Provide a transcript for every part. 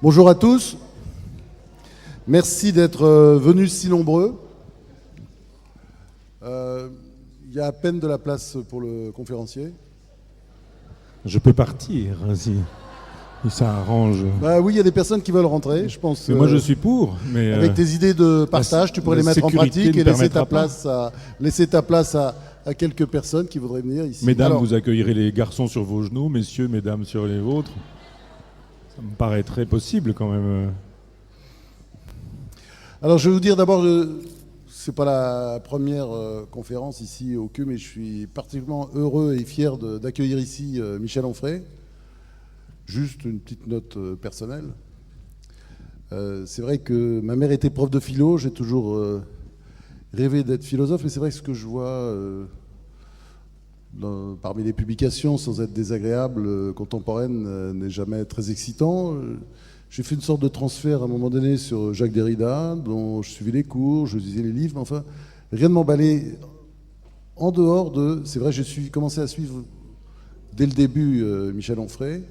Bonjour à tous. Merci d'être venus si nombreux. Il y a à peine de la place pour le conférencier. Je peux partir, si ça arrange. Bah oui, il y a des personnes qui veulent rentrer, je pense. Mais moi, je suis pour. Mais avec tes idées de partage, tu pourrais les mettre en pratique et laisser ta place à quelques personnes qui voudraient venir ici. Mesdames, vous accueillerez les garçons sur vos genoux, messieurs, mesdames sur les vôtres. Ça me paraîtrait possible quand même. Alors je vais vous dire d'abord, c'est pas la première conférence ici au CUM, mais je suis particulièrement heureux et fier d'accueillir ici Michel Onfray. Juste une petite note personnelle. C'est vrai que ma mère était prof de philo, j'ai toujours rêvé d'être philosophe, mais c'est vrai que ce que je vois parmi les publications, sans être désagréable, contemporaines, n'est jamais très excitant. J'ai fait une sorte de transfert à un moment donné sur Jacques Derrida, dont je suivais les cours, je lisais les livres, mais enfin, rien ne m'emballait en dehors de... C'est vrai, j'ai commencé à suivre dès le début Michel Onfray,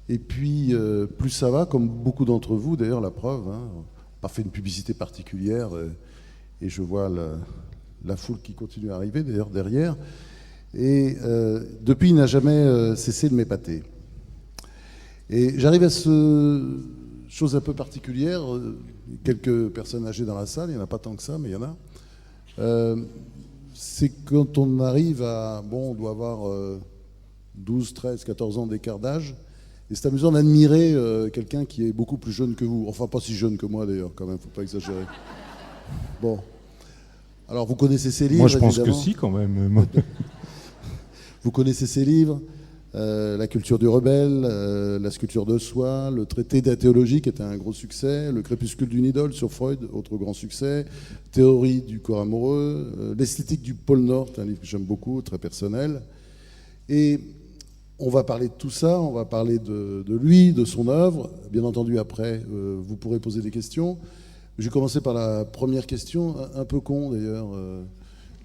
et puis plus ça va, comme beaucoup d'entre vous, d'ailleurs, la preuve, hein, pas fait une publicité particulière, et je vois la foule qui continue à arriver, d'ailleurs, derrière. Et depuis, il n'a jamais cessé de m'épater. Et j'arrive à ce chose un peu particulière, quelques personnes âgées dans la salle, il n'y en a pas tant que ça, mais il y en a. C'est quand on arrive à, bon, on doit avoir 12, 13, 14 ans d'écart d'âge, et c'est amusant d'admirer quelqu'un qui est beaucoup plus jeune que vous. Enfin, pas si jeune que moi d'ailleurs, quand même, faut pas exagérer. Bon. Alors, vous connaissez ces livres, moi, je pense évidemment. que si, quand même. Vous connaissez ces livres, La culture du rebelle, La sculpture de soi, le traité d'athéologie qui était un gros succès, Le crépuscule d'une idole sur Freud, autre grand succès, Théorie du corps amoureux, L'esthétique du pôle Nord, un livre que j'aime beaucoup, très personnel. Et on va parler de tout ça, on va parler de lui, de son œuvre. Bien entendu, après, vous pourrez poser des questions. Je vais commencer par la première question, un peu con d'ailleurs.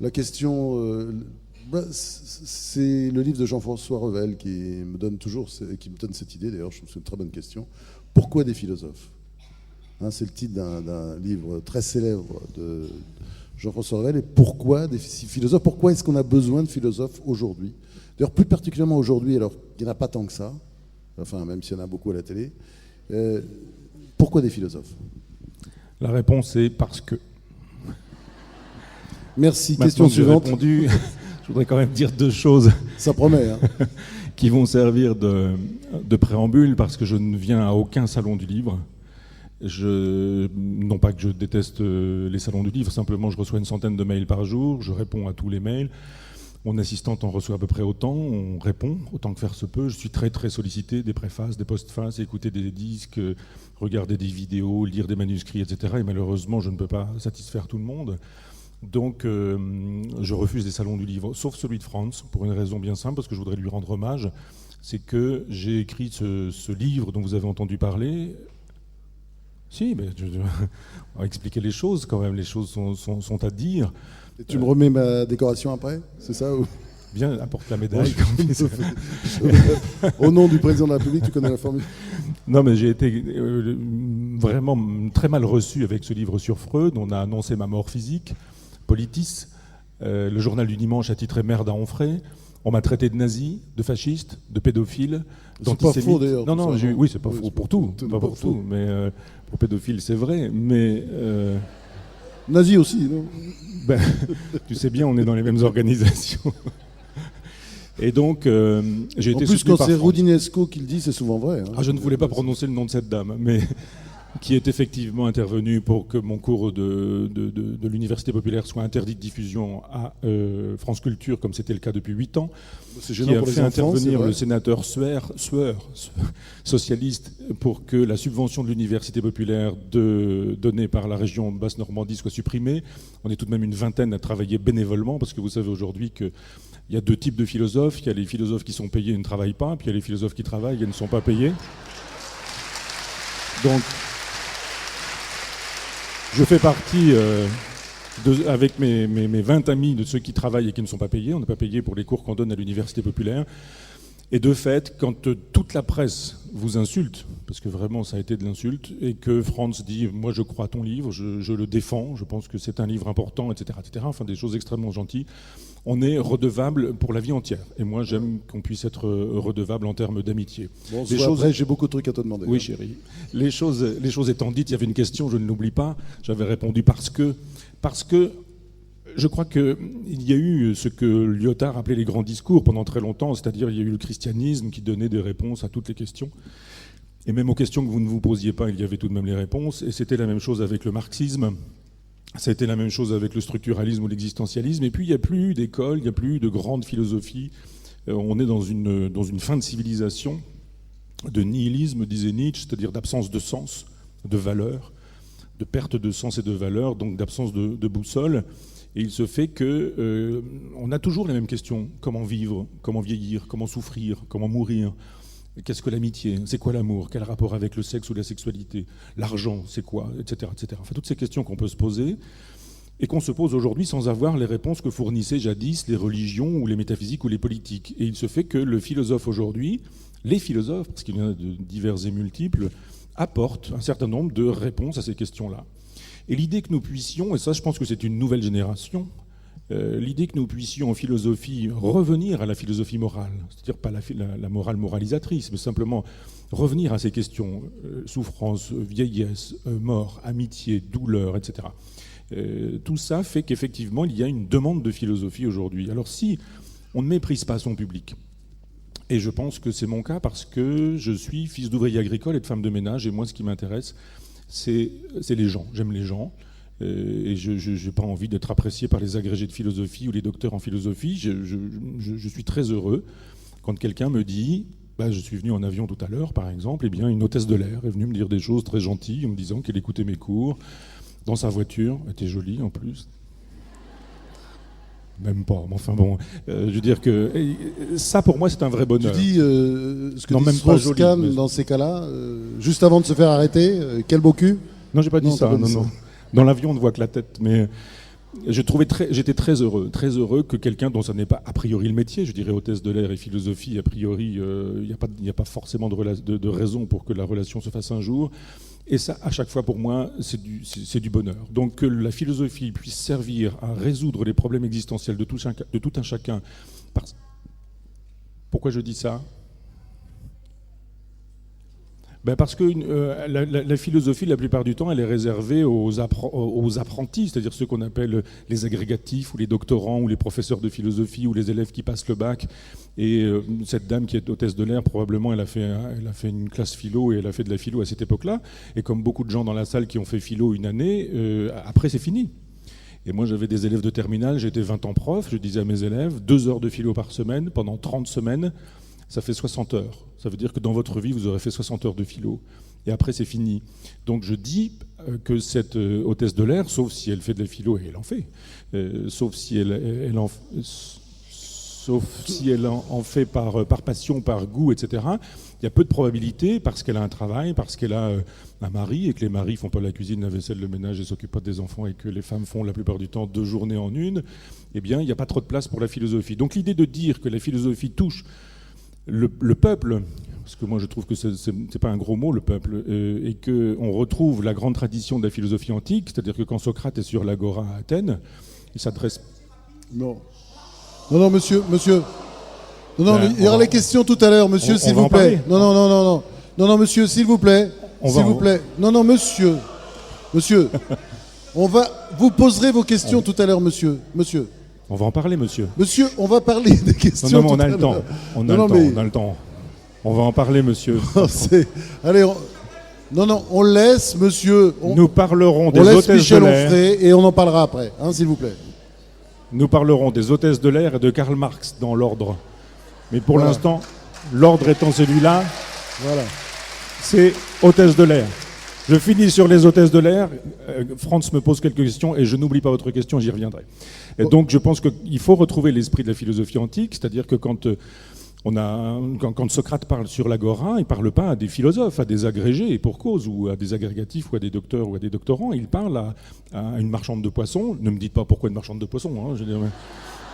La question... c'est le livre de Jean-François Revel qui me donne cette idée, d'ailleurs, je trouve que c'est une très bonne question. Pourquoi des philosophes ? Hein, c'est le titre d'un livre très célèbre de Jean-François Revel. Et pourquoi des philosophes ? Pourquoi est-ce qu'on a besoin de philosophes aujourd'hui ? D'ailleurs, plus particulièrement aujourd'hui, alors qu'il n'y en a pas tant que ça, enfin, même s'il y en a beaucoup à la télé. Pourquoi des philosophes ? La réponse est parce que. Merci. Maintenant Question que j'ai suivante. répondu, je voudrais quand même dire deux choses. Ça promet, hein. Qui vont servir de préambule, parce que je ne viens à aucun salon du livre. Non pas que je déteste les salons du livre, simplement je reçois une centaine de mails par jour, je réponds à tous les mails. Mon assistante en reçoit à peu près autant, on répond autant que faire se peut. Je suis très très sollicité, des préfaces, des postfaces, écouter des disques, regarder des vidéos, lire des manuscrits, etc. Et malheureusement, je ne peux pas satisfaire tout le monde. Donc je refuse les salons du livre, sauf celui de France, pour une raison bien simple, parce que je voudrais lui rendre hommage. C'est que j'ai écrit ce livre dont vous avez entendu parler. Si, mais on va expliquer les choses quand même, les choses sont à dire. Et tu me remets ma décoration après, c'est ça ou... Bien, apporte la médaille. Au nom du président de la République, tu connais la formule. Non, mais j'ai été vraiment très mal reçu avec ce livre sur Freud. On a annoncé ma mort physique. Politis, le journal du dimanche a titré Merde à Onfray. On m'a traité de nazi, de fasciste, de pédophile, d'antisémite. C'est pas faux d'ailleurs. Non, oui, c'est pas faux pour tout. Pas pour tout, mais pour pédophile, c'est vrai. Mais nazi aussi, non ? Ben, tu sais bien, on est dans les mêmes organisations. Et donc, j'ai été soutenu par... En plus, quand c'est Roudinesco qui le dit, c'est souvent vrai. Hein. Ah, je ne voulais pas prononcer le nom de cette dame, mais qui est effectivement intervenue pour que mon cours de l'Université populaire soit interdit de diffusion à France Culture, comme c'était le cas depuis 8 ans. C'est gênant pour les fait enfants, intervenir le sénateur Sueur, socialiste, pour que la subvention de l'Université populaire donnée par la région Basse-Normandie soit supprimée. On est tout de même une vingtaine à travailler bénévolement, parce que vous savez aujourd'hui qu'il y a deux types de philosophes. Il y a les philosophes qui sont payés et ne travaillent pas, puis il y a les philosophes qui travaillent et ne sont pas payés. Donc, je fais partie, avec mes 20 amis, de ceux qui travaillent et qui ne sont pas payés. On n'est pas payé pour les cours qu'on donne à l'Université populaire. Et de fait, quand toute la presse vous insulte, parce que vraiment ça a été de l'insulte, et que Franz dit « moi je crois à ton livre, je le défends, je pense que c'est un livre important, etc., etc. », enfin des choses extrêmement gentilles, on est redevable pour la vie entière. Et moi j'aime qu'on puisse être redevable en termes d'amitié. Bon, après, j'ai beaucoup de trucs à te demander. Oui, chérie. Les choses étant dites, il y avait une question, je ne l'oublie pas, j'avais répondu parce que je crois qu'il y a eu ce que Lyotard appelait les grands discours pendant très longtemps, c'est-à-dire il y a eu le christianisme qui donnait des réponses à toutes les questions. Et même aux questions que vous ne vous posiez pas, il y avait tout de même les réponses. Et c'était la même chose avec le marxisme, c'était la même chose avec le structuralisme ou l'existentialisme. Et puis il n'y a plus d'école, il n'y a plus de grande philosophie. On est dans une fin de civilisation, de nihilisme, disait Nietzsche, c'est-à-dire d'absence de sens, de valeur, de perte de sens et de valeur, donc d'absence de boussole. Et il se fait qu'on a toujours les mêmes questions. Comment vivre, comment vieillir, comment souffrir, comment mourir. Qu'est-ce que l'amitié? C'est quoi l'amour? Quel rapport avec le sexe ou la sexualité? L'argent, c'est quoi? Etc., etc. Enfin, toutes ces questions qu'on peut se poser et qu'on se pose aujourd'hui sans avoir les réponses que fournissaient jadis les religions ou les métaphysiques ou les politiques. Et il se fait que le philosophe aujourd'hui, les philosophes, parce qu'il y en a de divers et multiples, apportent un certain nombre de réponses à ces questions-là. Et l'idée que nous puissions, et ça je pense que c'est une nouvelle génération, l'idée que nous puissions en philosophie revenir à la philosophie morale, c'est-à-dire pas la morale moralisatrice, mais simplement revenir à ces questions, souffrance, vieillesse, mort, amitié, douleur, etc. Tout ça fait qu'effectivement il y a une demande de philosophie aujourd'hui. Alors si on ne méprise pas son public, et je pense que c'est mon cas parce que je suis fils d'ouvrier agricole et de femme de ménage, et moi ce qui m'intéresse, c'est les gens. J'aime les gens et je n'ai pas envie d'être apprécié par les agrégés de philosophie ou les docteurs en philosophie. Je suis très heureux quand quelqu'un me dit je suis venu en avion tout à l'heure, par exemple, et bien une hôtesse de l'air est venue me dire des choses très gentilles en me disant qu'elle écoutait mes cours dans sa voiture. Elle était jolie en plus. Même pas, mais enfin bon, je veux dire que ça pour moi c'est un vrai bonheur. Tu dis ce que dit Strauss-Kahn dans ces cas-là, juste avant de se faire arrêter, quel beau cul? Non, j'ai pas dit ça, non. Dans l'avion on ne voit que la tête, mais j'étais très heureux que quelqu'un dont ça n'est pas a priori le métier, je dirais hôtesse de l'air et philosophie, a priori il n'y a pas forcément de raison pour que la relation se fasse un jour. Et ça, à chaque fois, pour moi, c'est du bonheur. Donc que la philosophie puisse servir à résoudre les problèmes existentiels de tout un chacun. Pourquoi je dis ça? Parce que la philosophie, la plupart du temps, elle est réservée aux apprentis, c'est-à-dire ceux qu'on appelle les agrégatifs ou les doctorants ou les professeurs de philosophie ou les élèves qui passent le bac. Et cette dame qui est hôtesse de l'air, probablement, elle a fait une classe philo et elle a fait de la philo à cette époque-là. Et comme beaucoup de gens dans la salle qui ont fait philo une année, après c'est fini. Et moi j'avais des élèves de terminale, j'étais 20 ans prof, je disais à mes élèves, 2 heures de philo par semaine, pendant 30 semaines, ça fait 60 heures. Ça veut dire que dans votre vie, vous aurez fait 60 heures de philo. Et après, c'est fini. Donc je dis que cette hôtesse de l'air, sauf si elle fait de la philo, et elle en fait, sauf si elle en fait par passion, par goût, etc., il y a peu de probabilité, parce qu'elle a un travail, parce qu'elle a un mari, et que les maris font pas la cuisine, la vaisselle, le ménage, et s'occupent pas des enfants, et que les femmes font la plupart du temps 2 journées en une, eh bien, il n'y a pas trop de place pour la philosophie. Donc l'idée de dire que la philosophie touche le peuple, parce que moi je trouve que c'est pas un gros mot, le peuple, et qu'on retrouve la grande tradition de la philosophie antique, c'est-à-dire que quand Socrate est sur l'agora à Athènes, il s'adresse... Non, monsieur. Non, il y aura les questions tout à l'heure, monsieur, s'il vous plaît. Non, monsieur, s'il vous plaît. Non, monsieur. Vous poserez vos questions tout à l'heure, monsieur. On va en parler, monsieur. Monsieur, on va parler des questions. Non, on a le temps. On a le temps. On va en parler, monsieur. Allez, on laisse, monsieur. Nous parlerons des hôtesses de l'air. Michel Onfray et on en parlera après, s'il vous plaît. Nous parlerons des hôtesses de l'air et de Karl Marx dans l'ordre. Mais pour l'instant, l'ordre étant celui-là, c'est hôtesses de l'air. Je finis sur les hôtesses de l'air. Franz me pose quelques questions et je n'oublie pas votre question, j'y reviendrai. Et donc je pense qu'il faut retrouver l'esprit de la philosophie antique, c'est-à-dire que quand Socrate parle sur l'agora, il ne parle pas à des philosophes, à des agrégés, et pour cause, ou à des agrégatifs, ou à des docteurs, ou à des doctorants. Il parle à une marchande de poissons. Ne me dites pas pourquoi une marchande de poissons. Je veux dire,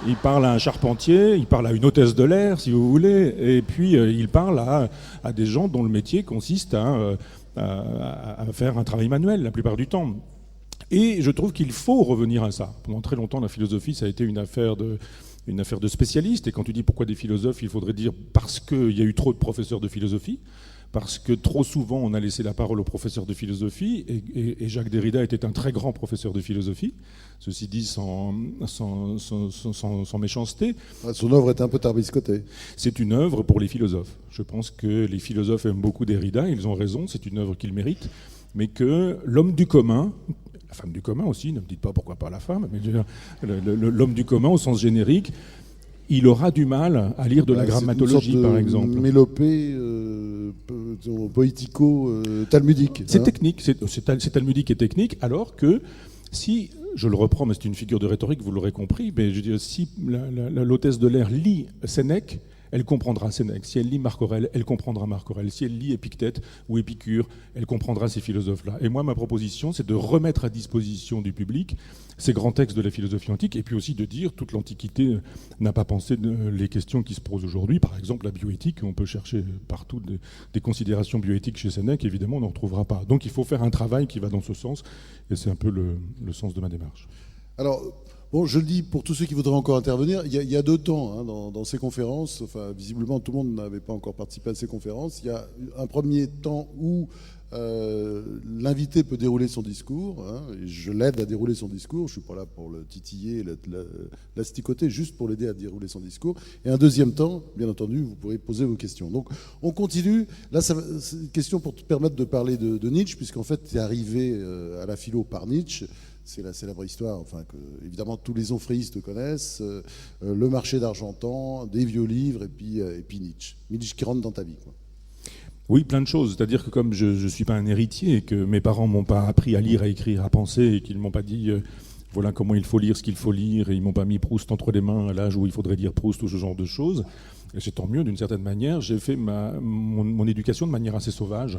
il parle à un charpentier, il parle à une hôtesse de l'air, si vous voulez, et puis il parle à des gens dont le métier consiste à faire un travail manuel la plupart du temps. Et je trouve qu'il faut revenir à ça. Pendant très longtemps, la philosophie, ça a été une affaire de spécialistes. Et quand tu dis pourquoi des philosophes, il faudrait dire parce qu'il y a eu trop de professeurs de philosophie, parce que trop souvent on a laissé la parole aux professeurs de philosophie, et Jacques Derrida était un très grand professeur de philosophie, ceci dit sans méchanceté. Son œuvre est un peu tarbiscotée. C'est une œuvre pour les philosophes. Je pense que les philosophes aiment beaucoup Derrida, ils ont raison, c'est une œuvre qu'ils méritent, mais que l'homme du commun, la femme du commun aussi, ne me dites pas pourquoi pas la femme, mais l'homme du commun au sens générique, il aura du mal à lire de la grammatologie, par exemple. Mélopée poético-talmudique. C'est technique, c'est talmudique et technique, alors que si, je le reprends, mais c'est une figure de rhétorique, vous l'aurez compris, mais je veux dire, si l'hôtesse de l'air lit Sénèque, elle comprendra Sénèque. Si elle lit Marc Aurèle, elle comprendra Marc Aurèle. Si elle lit Épictète ou Épicure, elle comprendra ces philosophes-là. Et moi, ma proposition, c'est de remettre à disposition du public ces grands textes de la philosophie antique, et puis aussi de dire toute l'Antiquité n'a pas pensé les questions qui se posent aujourd'hui. Par exemple, la bioéthique, on peut chercher partout des considérations bioéthiques chez Sénèque, évidemment, on n'en retrouvera pas. Donc il faut faire un travail qui va dans ce sens, et c'est un peu le sens de ma démarche. Alors, bon, je le dis pour tous ceux qui voudraient encore intervenir, il y a 2 temps dans ces conférences. Enfin, visiblement, tout le monde n'avait pas encore participé à ces conférences. Il y a un premier temps où l'invité peut dérouler son discours. Et je l'aide à dérouler son discours. Je ne suis pas là pour le titiller, l'asticoter, juste pour l'aider à dérouler son discours. Et un deuxième temps, bien entendu, vous pourrez poser vos questions. Donc, on continue. Là, c'est une question pour te permettre de parler de Nietzsche, puisqu'en fait, tu es arrivé à la philo par Nietzsche. C'est la célèbre histoire, enfin, que évidemment tous les onfréistes connaissent, le marché d'Argentan, des vieux livres, et puis Nietzsche. Nietzsche qui rentre dans ta vie, quoi. Oui, plein de choses. C'est-à-dire que comme je ne suis pas un héritier, et que mes parents ne m'ont pas appris à lire, à écrire, à penser, et qu'ils ne m'ont pas dit voilà comment il faut lire ce qu'il faut lire, et ils ne m'ont pas mis Proust entre les mains à l'âge où il faudrait lire Proust ou ce genre de choses, et c'est tant mieux d'une certaine manière, j'ai fait mon éducation de manière assez sauvage.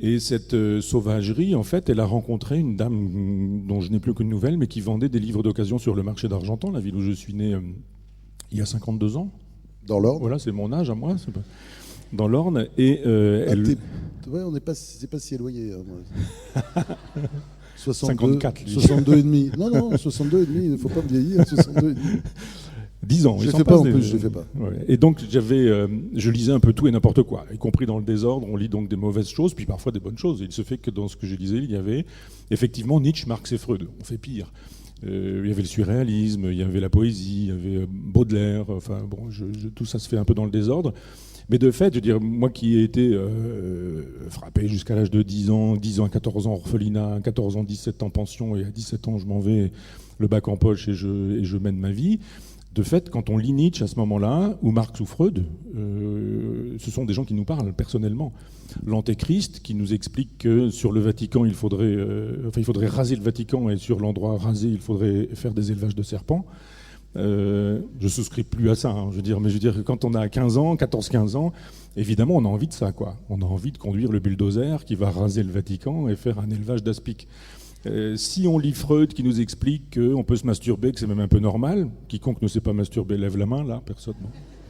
Et cette sauvagerie, en fait, elle a rencontré une dame dont je n'ai plus qu'une nouvelle, mais qui vendait des livres d'occasion sur le marché d'Argentan, la ville où je suis né il y a 52 ans. Dans l'Orne. Voilà, c'est mon âge à moi. Dans l'Orne. Et ouais, c'est pas si éloigné. 54. 62 et demi. Non, 62 et demi, il ne faut pas me vieillir, 62 et demi. 10 ans. Je ne le fais pas en plus, je ne le fais pas. Ouais. Et donc je lisais un peu tout et n'importe quoi, y compris dans le désordre. On lit donc des mauvaises choses, puis parfois des bonnes choses. Et il se fait que dans ce que je lisais, il y avait effectivement Nietzsche, Marx et Freud. On fait pire. Il y avait le surréalisme, il y avait la poésie, il y avait Baudelaire. Enfin bon, tout ça se fait un peu dans le désordre. Mais de fait, je veux dire, moi qui ai été frappé jusqu'à l'âge de 10 ans à 14 ans orphelinat, 14 ans, 17 ans pension, et à 17 ans je m'en vais le bac en poche et je mène ma vie. De fait, quand on lit Nietzsche à ce moment-là, ou Marx ou Freud, ce sont des gens qui nous parlent personnellement. L'Antéchrist qui nous explique que sur le Vatican, il faudrait raser le Vatican, et sur l'endroit rasé, il faudrait faire des élevages de serpents. Je souscris plus à ça, hein, je veux dire que quand on a 15 ans, 14-15 ans, évidemment on a envie de ça, quoi. On a envie de conduire le bulldozer qui va raser le Vatican et faire un élevage d'aspics. Si on lit Freud qui nous explique qu'on peut se masturber, que c'est même un peu normal, quiconque ne sait pas masturber lève la main, là, personne. Bon.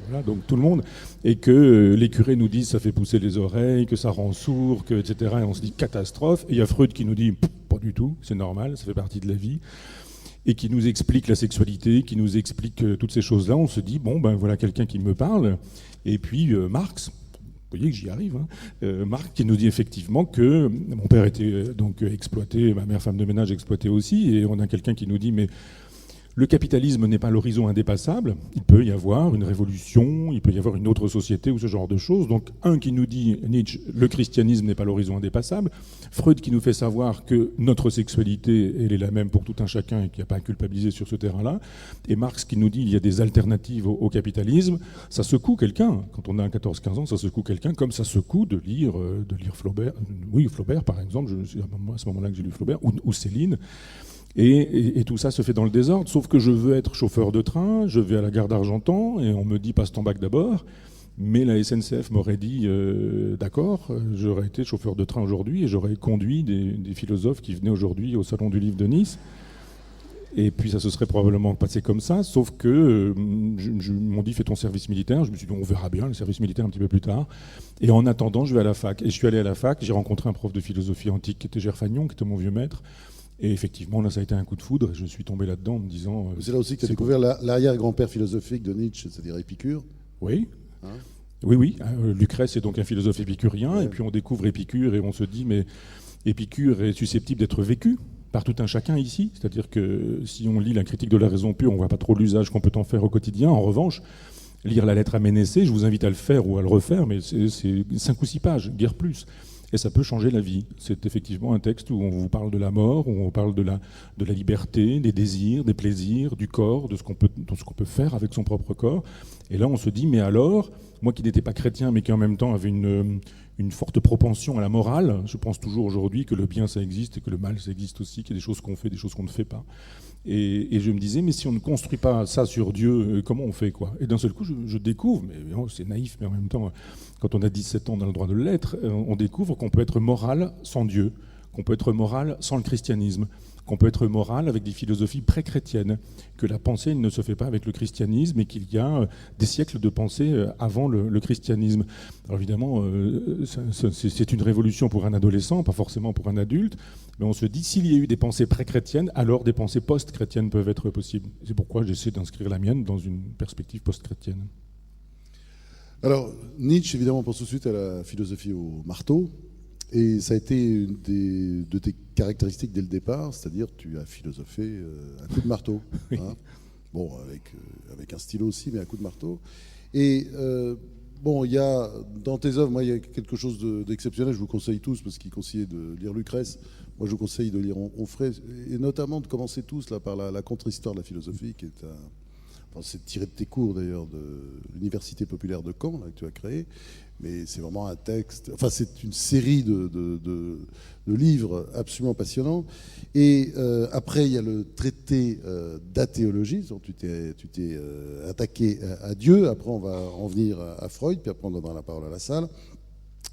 Voilà, donc tout le monde, et que les curés nous disent ça fait pousser les oreilles, que ça rend sourd, etc. Et on se dit catastrophe. Et il y a Freud qui nous dit pas du tout, c'est normal, ça fait partie de la vie. Et qui nous explique la sexualité, qui nous explique toutes ces choses-là. On se dit bon ben voilà quelqu'un qui me parle. Et puis Marx. Vous voyez que j'y arrive. Marx qui nous dit effectivement que mon père était donc exploité, ma mère femme de ménage exploitée aussi, et on a quelqu'un qui nous dit mais le capitalisme n'est pas l'horizon indépassable, il peut y avoir une révolution, il peut y avoir une autre société ou ce genre de choses. Donc un qui nous dit, Nietzsche, le christianisme n'est pas l'horizon indépassable, Freud qui nous fait savoir que notre sexualité, elle est la même pour tout un chacun et qu'il n'y a pas à culpabiliser sur ce terrain-là, et Marx qui nous dit il y a des alternatives au capitalisme. Ça secoue quelqu'un, quand on a 14-15 ans, ça secoue quelqu'un comme ça secoue de lire Flaubert, oui Flaubert par exemple, c'est à ce moment-là que j'ai lu Flaubert, ou Céline. Et tout ça se fait dans le désordre, sauf que je veux être chauffeur de train, je vais à la gare d'Argentan et on me dit passe ton bac d'abord, mais la SNCF m'aurait dit d'accord, j'aurais été chauffeur de train aujourd'hui et j'aurais conduit des philosophes qui venaient aujourd'hui au Salon du Livre de Nice. Et puis ça se serait probablement passé comme ça, sauf que m'ont dit fais ton service militaire. Je me suis dit on verra bien le service militaire un petit peu plus tard. Et en attendant, je vais à la fac. Et je suis allé à la fac, j'ai rencontré un prof de philosophie antique qui était Gerfagnon, qui était mon vieux maître. Et effectivement, là, ça a été un coup de foudre. Et je suis tombé là-dedans en me disant... c'est là aussi que tu as découvert l'arrière-grand-père philosophique de Nietzsche, c'est-à-dire Épicure. Oui. Hein? Oui. Lucrèce est donc un philosophe épicurien. Ouais. Et puis on découvre Épicure et on se dit, mais Épicure est susceptible d'être vécu par tout un chacun ici. C'est-à-dire que si on lit la critique de la raison pure, on ne voit pas trop l'usage qu'on peut en faire au quotidien. En revanche, lire la lettre à Ménécée, je vous invite à le faire ou à le refaire, mais c'est 5 ou 6 pages, guère plus. Et ça peut changer la vie. C'est effectivement un texte où on vous parle de la mort, où on parle de la liberté, des désirs, des plaisirs, du corps, de ce qu'on peut faire avec son propre corps. Et là, on se dit, mais alors, moi qui n'étais pas chrétien, mais qui en même temps avait une forte propension à la morale, je pense toujours aujourd'hui que le bien, ça existe, et que le mal, ça existe aussi, qu'il y a des choses qu'on fait, des choses qu'on ne fait pas. Et je me disais, mais si on ne construit pas ça sur Dieu, comment on fait, quoi? Et d'un seul coup, je découvre, mais c'est naïf, mais en même temps, quand on a 17 ans, on a le droit de l'être, on découvre qu'on peut être moral sans Dieu, qu'on peut être moral sans le christianisme, qu'on peut être moral avec des philosophies pré-chrétiennes, que la pensée ne se fait pas avec le christianisme et qu'il y a des siècles de pensée avant le christianisme. Alors évidemment, c'est une révolution pour un adolescent, pas forcément pour un adulte, mais on se dit, s'il y a eu des pensées pré-chrétiennes, alors des pensées post-chrétiennes peuvent être possibles. C'est pourquoi j'essaie d'inscrire la mienne dans une perspective post-chrétienne. Alors, Nietzsche, évidemment, pense tout de suite à la philosophie au marteau. Et ça a été une de tes caractéristiques dès le départ, c'est-à-dire tu as philosophé à coup de marteau. Oui. Hein, bon, avec un stylo aussi, mais à coup de marteau. Et bon, il y a dans tes œuvres, moi, il y a quelque chose d'exceptionnel. Je vous conseille tous, parce qu'il conseillait de lire Lucrèce. Moi, je vous conseille de lire Onfray, et notamment de commencer tous là par la contre-histoire de la philosophie, qui est c'est tiré de tes cours d'ailleurs de l'Université populaire de Caen là, que tu as créé. Mais c'est vraiment un texte, enfin c'est une série de livres absolument passionnants. Et après, il y a le traité d'athéologie, dont tu t'es attaqué à Dieu. Après, on va en venir à Freud, puis après on donnera la parole à la salle.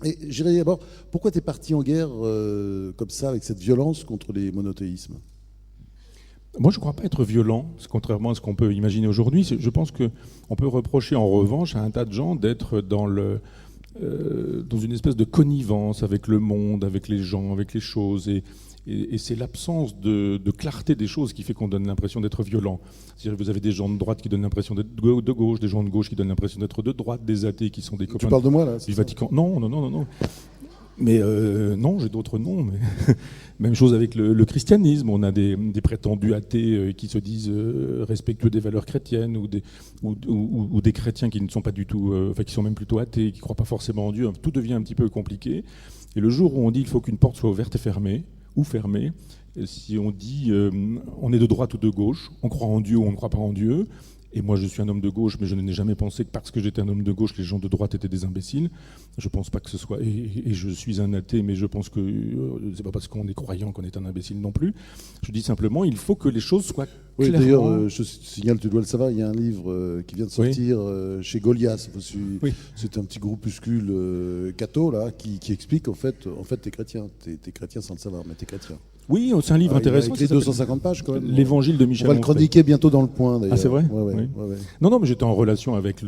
Et j'irai d'abord, pourquoi tu es parti en guerre comme ça, avec cette violence contre les monothéismes ? Moi, je ne crois pas être violent, contrairement à ce qu'on peut imaginer aujourd'hui. Je pense qu'on peut reprocher en revanche à un tas de gens d'être dans une espèce de connivence avec le monde, avec les gens, avec les choses. Et c'est l'absence de clarté des choses qui fait qu'on donne l'impression d'être violent. C'est-à-dire que vous avez des gens de droite qui donnent l'impression d'être de gauche, des gens de gauche qui donnent l'impression d'être de droite, des athées qui sont des copains. Tu parles de moi, là, du Vatican. Non. Mais non, j'ai d'autres noms. Mais même chose avec le christianisme. On a des prétendus athées qui se disent respectueux des valeurs chrétiennes, ou des chrétiens qui ne sont pas du tout, enfin qui sont même plutôt athées, qui ne croient pas forcément en Dieu. Tout devient un petit peu compliqué. Et le jour où on dit il faut qu'une porte soit ouverte et fermée, ou fermée, si on dit on est de droite ou de gauche, on croit en Dieu ou on ne croit pas en Dieu. Et moi, je suis un homme de gauche, mais je n'ai jamais pensé que parce que j'étais un homme de gauche, les gens de droite étaient des imbéciles. Je ne pense pas que ce soit... Et je suis un athée, mais je pense que c'est pas parce qu'on est croyant qu'on est un imbécile non plus. Je dis simplement, il faut que les choses soient clairement... Oui, d'ailleurs, je signale, tu dois le savoir, il y a un livre qui vient de sortir chez Goliath. Oui. C'est un petit groupuscule catho, là, qui explique, en fait, t'es chrétien. T'es chrétien sans le savoir, mais t'es chrétien. Oui, c'est un livre intéressant. Il a écrit 250 pages quand même. L'évangile de Michel On va le chroniquer bientôt dans Le Point d'ailleurs. Ah, c'est vrai ? Ouais. Non, mais j'étais en relation avec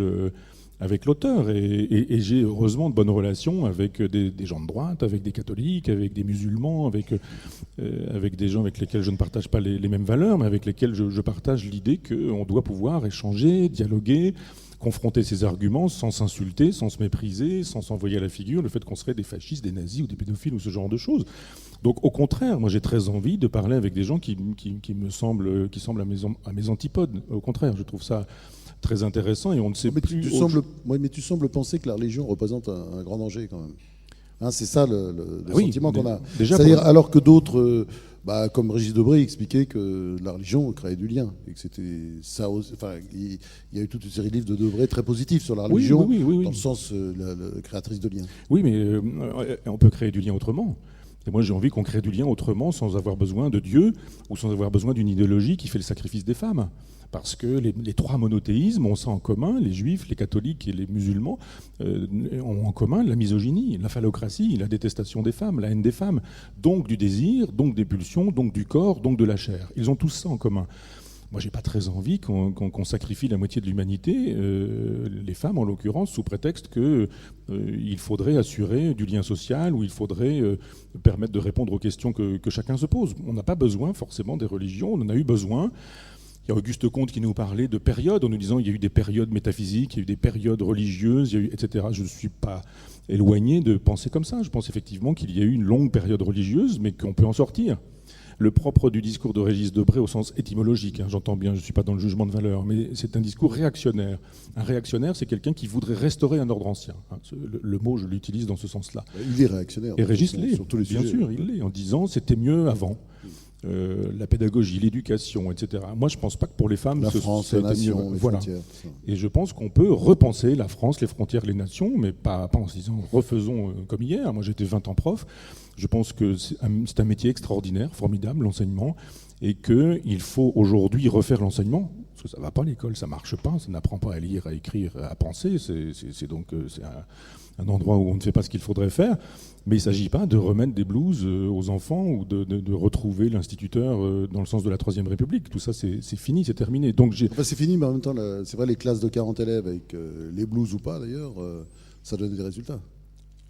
l'auteur et j'ai heureusement de bonnes relations avec des gens de droite, avec des catholiques, avec des musulmans, avec des gens avec lesquels je ne partage pas les mêmes valeurs, mais avec lesquels je partage l'idée qu'on doit pouvoir échanger, dialoguer, confronter ses arguments sans s'insulter, sans se mépriser, sans s'envoyer à la figure le fait qu'on serait des fascistes, des nazis ou des pédophiles ou ce genre de choses. Donc au contraire, moi j'ai très envie de parler avec des gens qui semblent à mes antipodes. Au contraire, je trouve ça très intéressant et on ne sait plus... Mais tu sembles penser que la religion représente un grand danger quand même. Hein, c'est ça le sentiment qu'on a. C'est-à-dire alors que d'autres... comme Régis Debray expliquait que la religion créait du lien et que c'était ça. Enfin, il y a eu toute une série de livres de Debray très positifs sur la religion, oui. dans le sens créatrice de liens. Oui, mais on peut créer du lien autrement. Et moi, j'ai envie qu'on crée du lien autrement, sans avoir besoin de Dieu ou sans avoir besoin d'une idéologie qui fait le sacrifice des femmes. Parce que les trois monothéismes ont ça en commun, les juifs, les catholiques et les musulmans ont en commun la misogynie, la phallocratie, la détestation des femmes, la haine des femmes, donc du désir, donc des pulsions, donc du corps, donc de la chair. Ils ont tous ça en commun. Moi, j'ai pas très envie qu'on sacrifie la moitié de l'humanité, les femmes en l'occurrence, sous prétexte qu'il faudrait assurer du lien social ou il faudrait permettre de répondre aux questions que chacun se pose. On n'a pas besoin forcément des religions, on en a eu besoin. Il y a Auguste Comte qui nous parlait de périodes en nous disant qu'il y a eu des périodes métaphysiques, il y a eu des périodes religieuses, etc. Je ne suis pas éloigné de penser comme ça. Je pense effectivement qu'il y a eu une longue période religieuse, mais qu'on peut en sortir. Le propre du discours de Régis Debray au sens étymologique, j'entends bien, je ne suis pas dans le jugement de valeur, mais c'est un discours réactionnaire. Un réactionnaire, c'est quelqu'un qui voudrait restaurer un ordre ancien. Le mot, je l'utilise dans ce sens-là. Il est réactionnaire. Et Régis l'est, sur tous les bien sujets. sûr, il l'est, en disant c'était mieux avant. La pédagogie, l'éducation, etc. Moi, je ne pense pas que pour les femmes, la France, la nation, les frontières. Et je pense qu'on peut repenser la France, les frontières, les nations, mais pas en se disant refaisons comme hier. Moi, j'étais 20 ans prof. Je pense que c'est un métier extraordinaire, formidable, l'enseignement, et qu'il faut aujourd'hui refaire l'enseignement. Parce que ça ne va pas, l'école, ça ne marche pas, ça n'apprend pas à lire, à écrire, à penser. C'est donc un endroit où on ne fait pas ce qu'il faudrait faire. Mais il ne s'agit pas de remettre des blouses aux enfants ou de retrouver l'instituteur dans le sens de la Troisième République. Tout ça, c'est fini, c'est terminé. Donc c'est fini, mais en même temps, c'est vrai, les classes de 40 élèves, avec les blouses ou pas d'ailleurs, ça donne des résultats.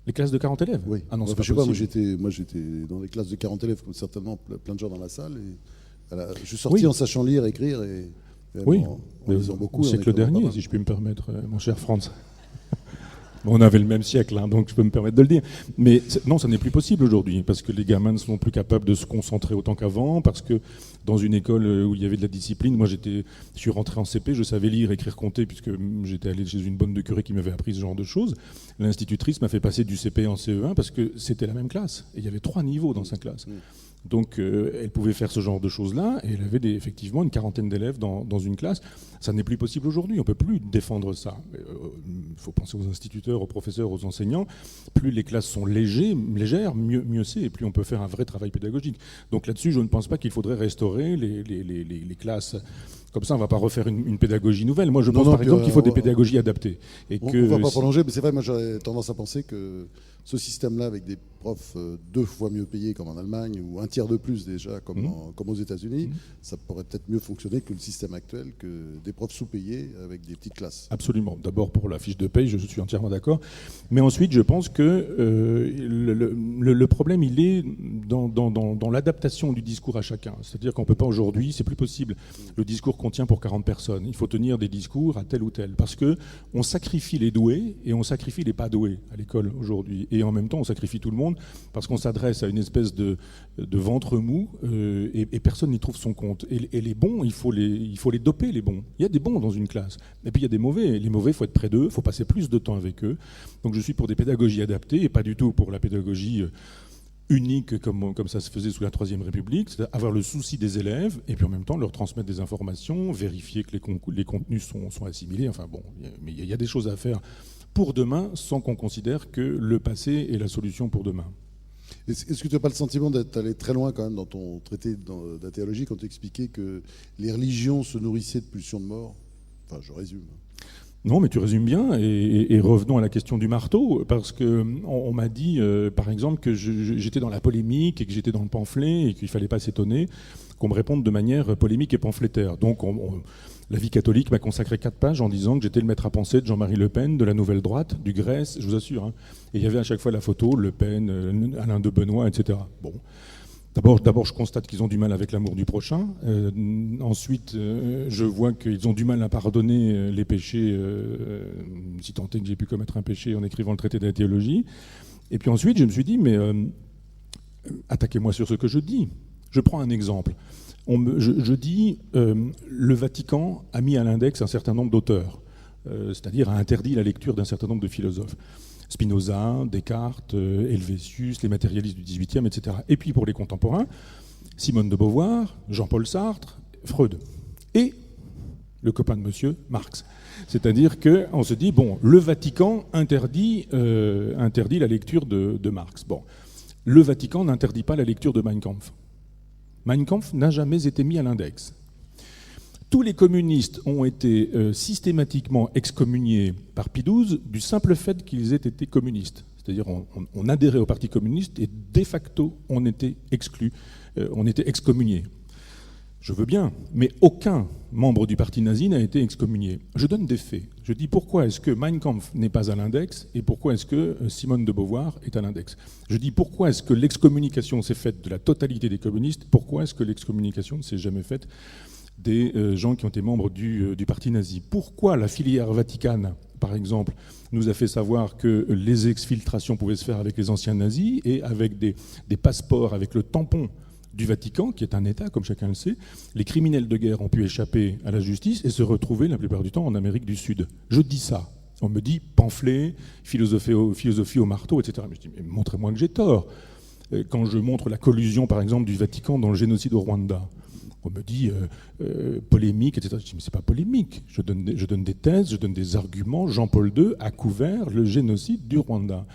Les classes de 40 élèves? Oui. Ah non, c'est je pas sais pas, possible. moi j'étais dans des classes de 40 élèves, comme certainement plein de gens dans la salle. Et, voilà, je suis sorti en sachant lire, écrire et oui, en lisant beaucoup. Au siècle dernier, si je puis me permettre, mon cher Franz. On avait le même siècle, donc je peux me permettre de le dire. Mais non, ça n'est plus possible aujourd'hui, parce que les gamins ne sont plus capables de se concentrer autant qu'avant, parce que dans une école où il y avait de la discipline, moi je suis rentré en CP, je savais lire, écrire, compter, puisque j'étais allé chez une bonne de curé qui m'avait appris ce genre de choses. L'institutrice m'a fait passer du CP en CE1, parce que c'était la même classe, et il y avait 3 niveaux dans sa classe. Donc elle pouvait faire ce genre de choses-là, et elle avait effectivement une quarantaine d'élèves dans une classe. Ça n'est plus possible aujourd'hui, on ne peut plus défendre ça. Il faut penser aux instituteurs, aux professeurs, aux enseignants. Plus les classes sont légères, mieux c'est, et plus on peut faire un vrai travail pédagogique. Donc là-dessus, je ne pense pas qu'il faudrait restaurer les classes. Comme ça, on ne va pas refaire une pédagogie nouvelle. Moi, je pense par exemple qu'il faut des pédagogies adaptées. On ne va pas prolonger, mais c'est vrai, moi j'aurais tendance à penser que ce système-là, avec des profs 2 fois mieux payés comme en Allemagne, ou 1/3 de plus déjà comme aux États-Unis, ça pourrait peut-être mieux fonctionner que le système actuel, que des profs sous-payés avec des petites classes. Absolument. D'abord pour la fiche de paye, je suis entièrement d'accord. Mais ensuite, je pense que le problème, il est dans l'adaptation du discours à chacun. C'est-à-dire qu'on ne peut pas aujourd'hui, c'est plus possible. Le discours qu'on tient pour 40 personnes. Il faut tenir des discours à tel ou tel. Parce qu'on sacrifie les doués et on sacrifie les pas doués à l'école aujourd'hui. Et en même temps, on sacrifie tout le monde parce qu'on s'adresse à une espèce de ventre mou et personne n'y trouve son compte. Et les bons, il faut les doper, les bons. Il y a des bons dans une classe. Et puis il y a des mauvais. Les mauvais, il faut être près d'eux, il faut passer plus de temps avec eux. Donc je suis pour des pédagogies adaptées et pas du tout pour la pédagogie unique comme ça se faisait sous la Troisième République, c'est avoir le souci des élèves et puis en même temps leur transmettre des informations, vérifier que les contenus sont assimilés. Enfin bon, mais il y a des choses à faire pour demain sans qu'on considère que le passé est la solution pour demain. Est-ce que tu n'as pas le sentiment d'être allé très loin quand même dans ton traité d'athéologie quand tu expliquais que les religions se nourrissaient de pulsions de mort? Enfin, je résume. Non, mais tu résumes bien, et revenons à la question du marteau, parce qu'on m'a dit, par exemple, que j'étais dans la polémique, et que j'étais dans le pamphlet, et qu'il ne fallait pas s'étonner qu'on me réponde de manière polémique et pamphlétaire. Donc la vie catholique m'a consacré 4 pages en disant que j'étais le maître à penser de Jean-Marie Le Pen, de la Nouvelle Droite, du Grèce, je vous assure. Et il y avait à chaque fois la photo, Le Pen, Alain de Benoît, etc. Bon. D'abord, je constate qu'ils ont du mal avec l'amour du prochain. Ensuite, je vois qu'ils ont du mal à pardonner les péchés, si tant est que j'ai pu commettre un péché en écrivant le traité de la théologie. Et puis ensuite, je me suis dit, mais attaquez-moi sur ce que je dis. Je prends un exemple. Je dis, le Vatican a mis à l'index un certain nombre d'auteurs, c'est-à-dire a interdit la lecture d'un certain nombre de philosophes. Spinoza, Descartes, Helvétius, les matérialistes du XVIIIe, etc. Et puis pour les contemporains, Simone de Beauvoir, Jean-Paul Sartre, Freud. Et le copain de monsieur, Marx. C'est-à-dire qu'on se dit, bon, le Vatican interdit la lecture de Marx. Bon. Le Vatican n'interdit pas la lecture de Mein Kampf. Mein Kampf n'a jamais été mis à l'index. Tous les communistes ont été systématiquement excommuniés par Pie XII du simple fait qu'ils aient été communistes. C'est-à-dire on adhérait au Parti communiste et de facto on était exclus, on était excommuniés. Je veux bien, mais aucun membre du parti nazi n'a été excommunié. Je donne des faits. Je dis pourquoi est-ce que Mein Kampf n'est pas à l'index et pourquoi est-ce que Simone de Beauvoir est à l'index. Je dis pourquoi est-ce que l'excommunication s'est faite de la totalité des communistes, pourquoi est-ce que l'excommunication ne s'est jamais faite des gens qui ont été membres du parti nazi. Pourquoi la filière Vaticane, par exemple, nous a fait savoir que les exfiltrations pouvaient se faire avec les anciens nazis et avec des passeports, avec le tampon du Vatican, qui est un État, comme chacun le sait, les criminels de guerre ont pu échapper à la justice et se retrouver la plupart du temps en Amérique du Sud. Je dis ça. On me dit pamphlet, philosophie au marteau, etc. Mais je dis, mais montrez-moi que j'ai tort. Quand je montre la collusion, par exemple, du Vatican dans le génocide au Rwanda, on me dit polémique, etc. Je dis, mais c'est pas polémique. Je donne des thèses, je donne des arguments. Jean-Paul II a couvert le génocide du Rwanda.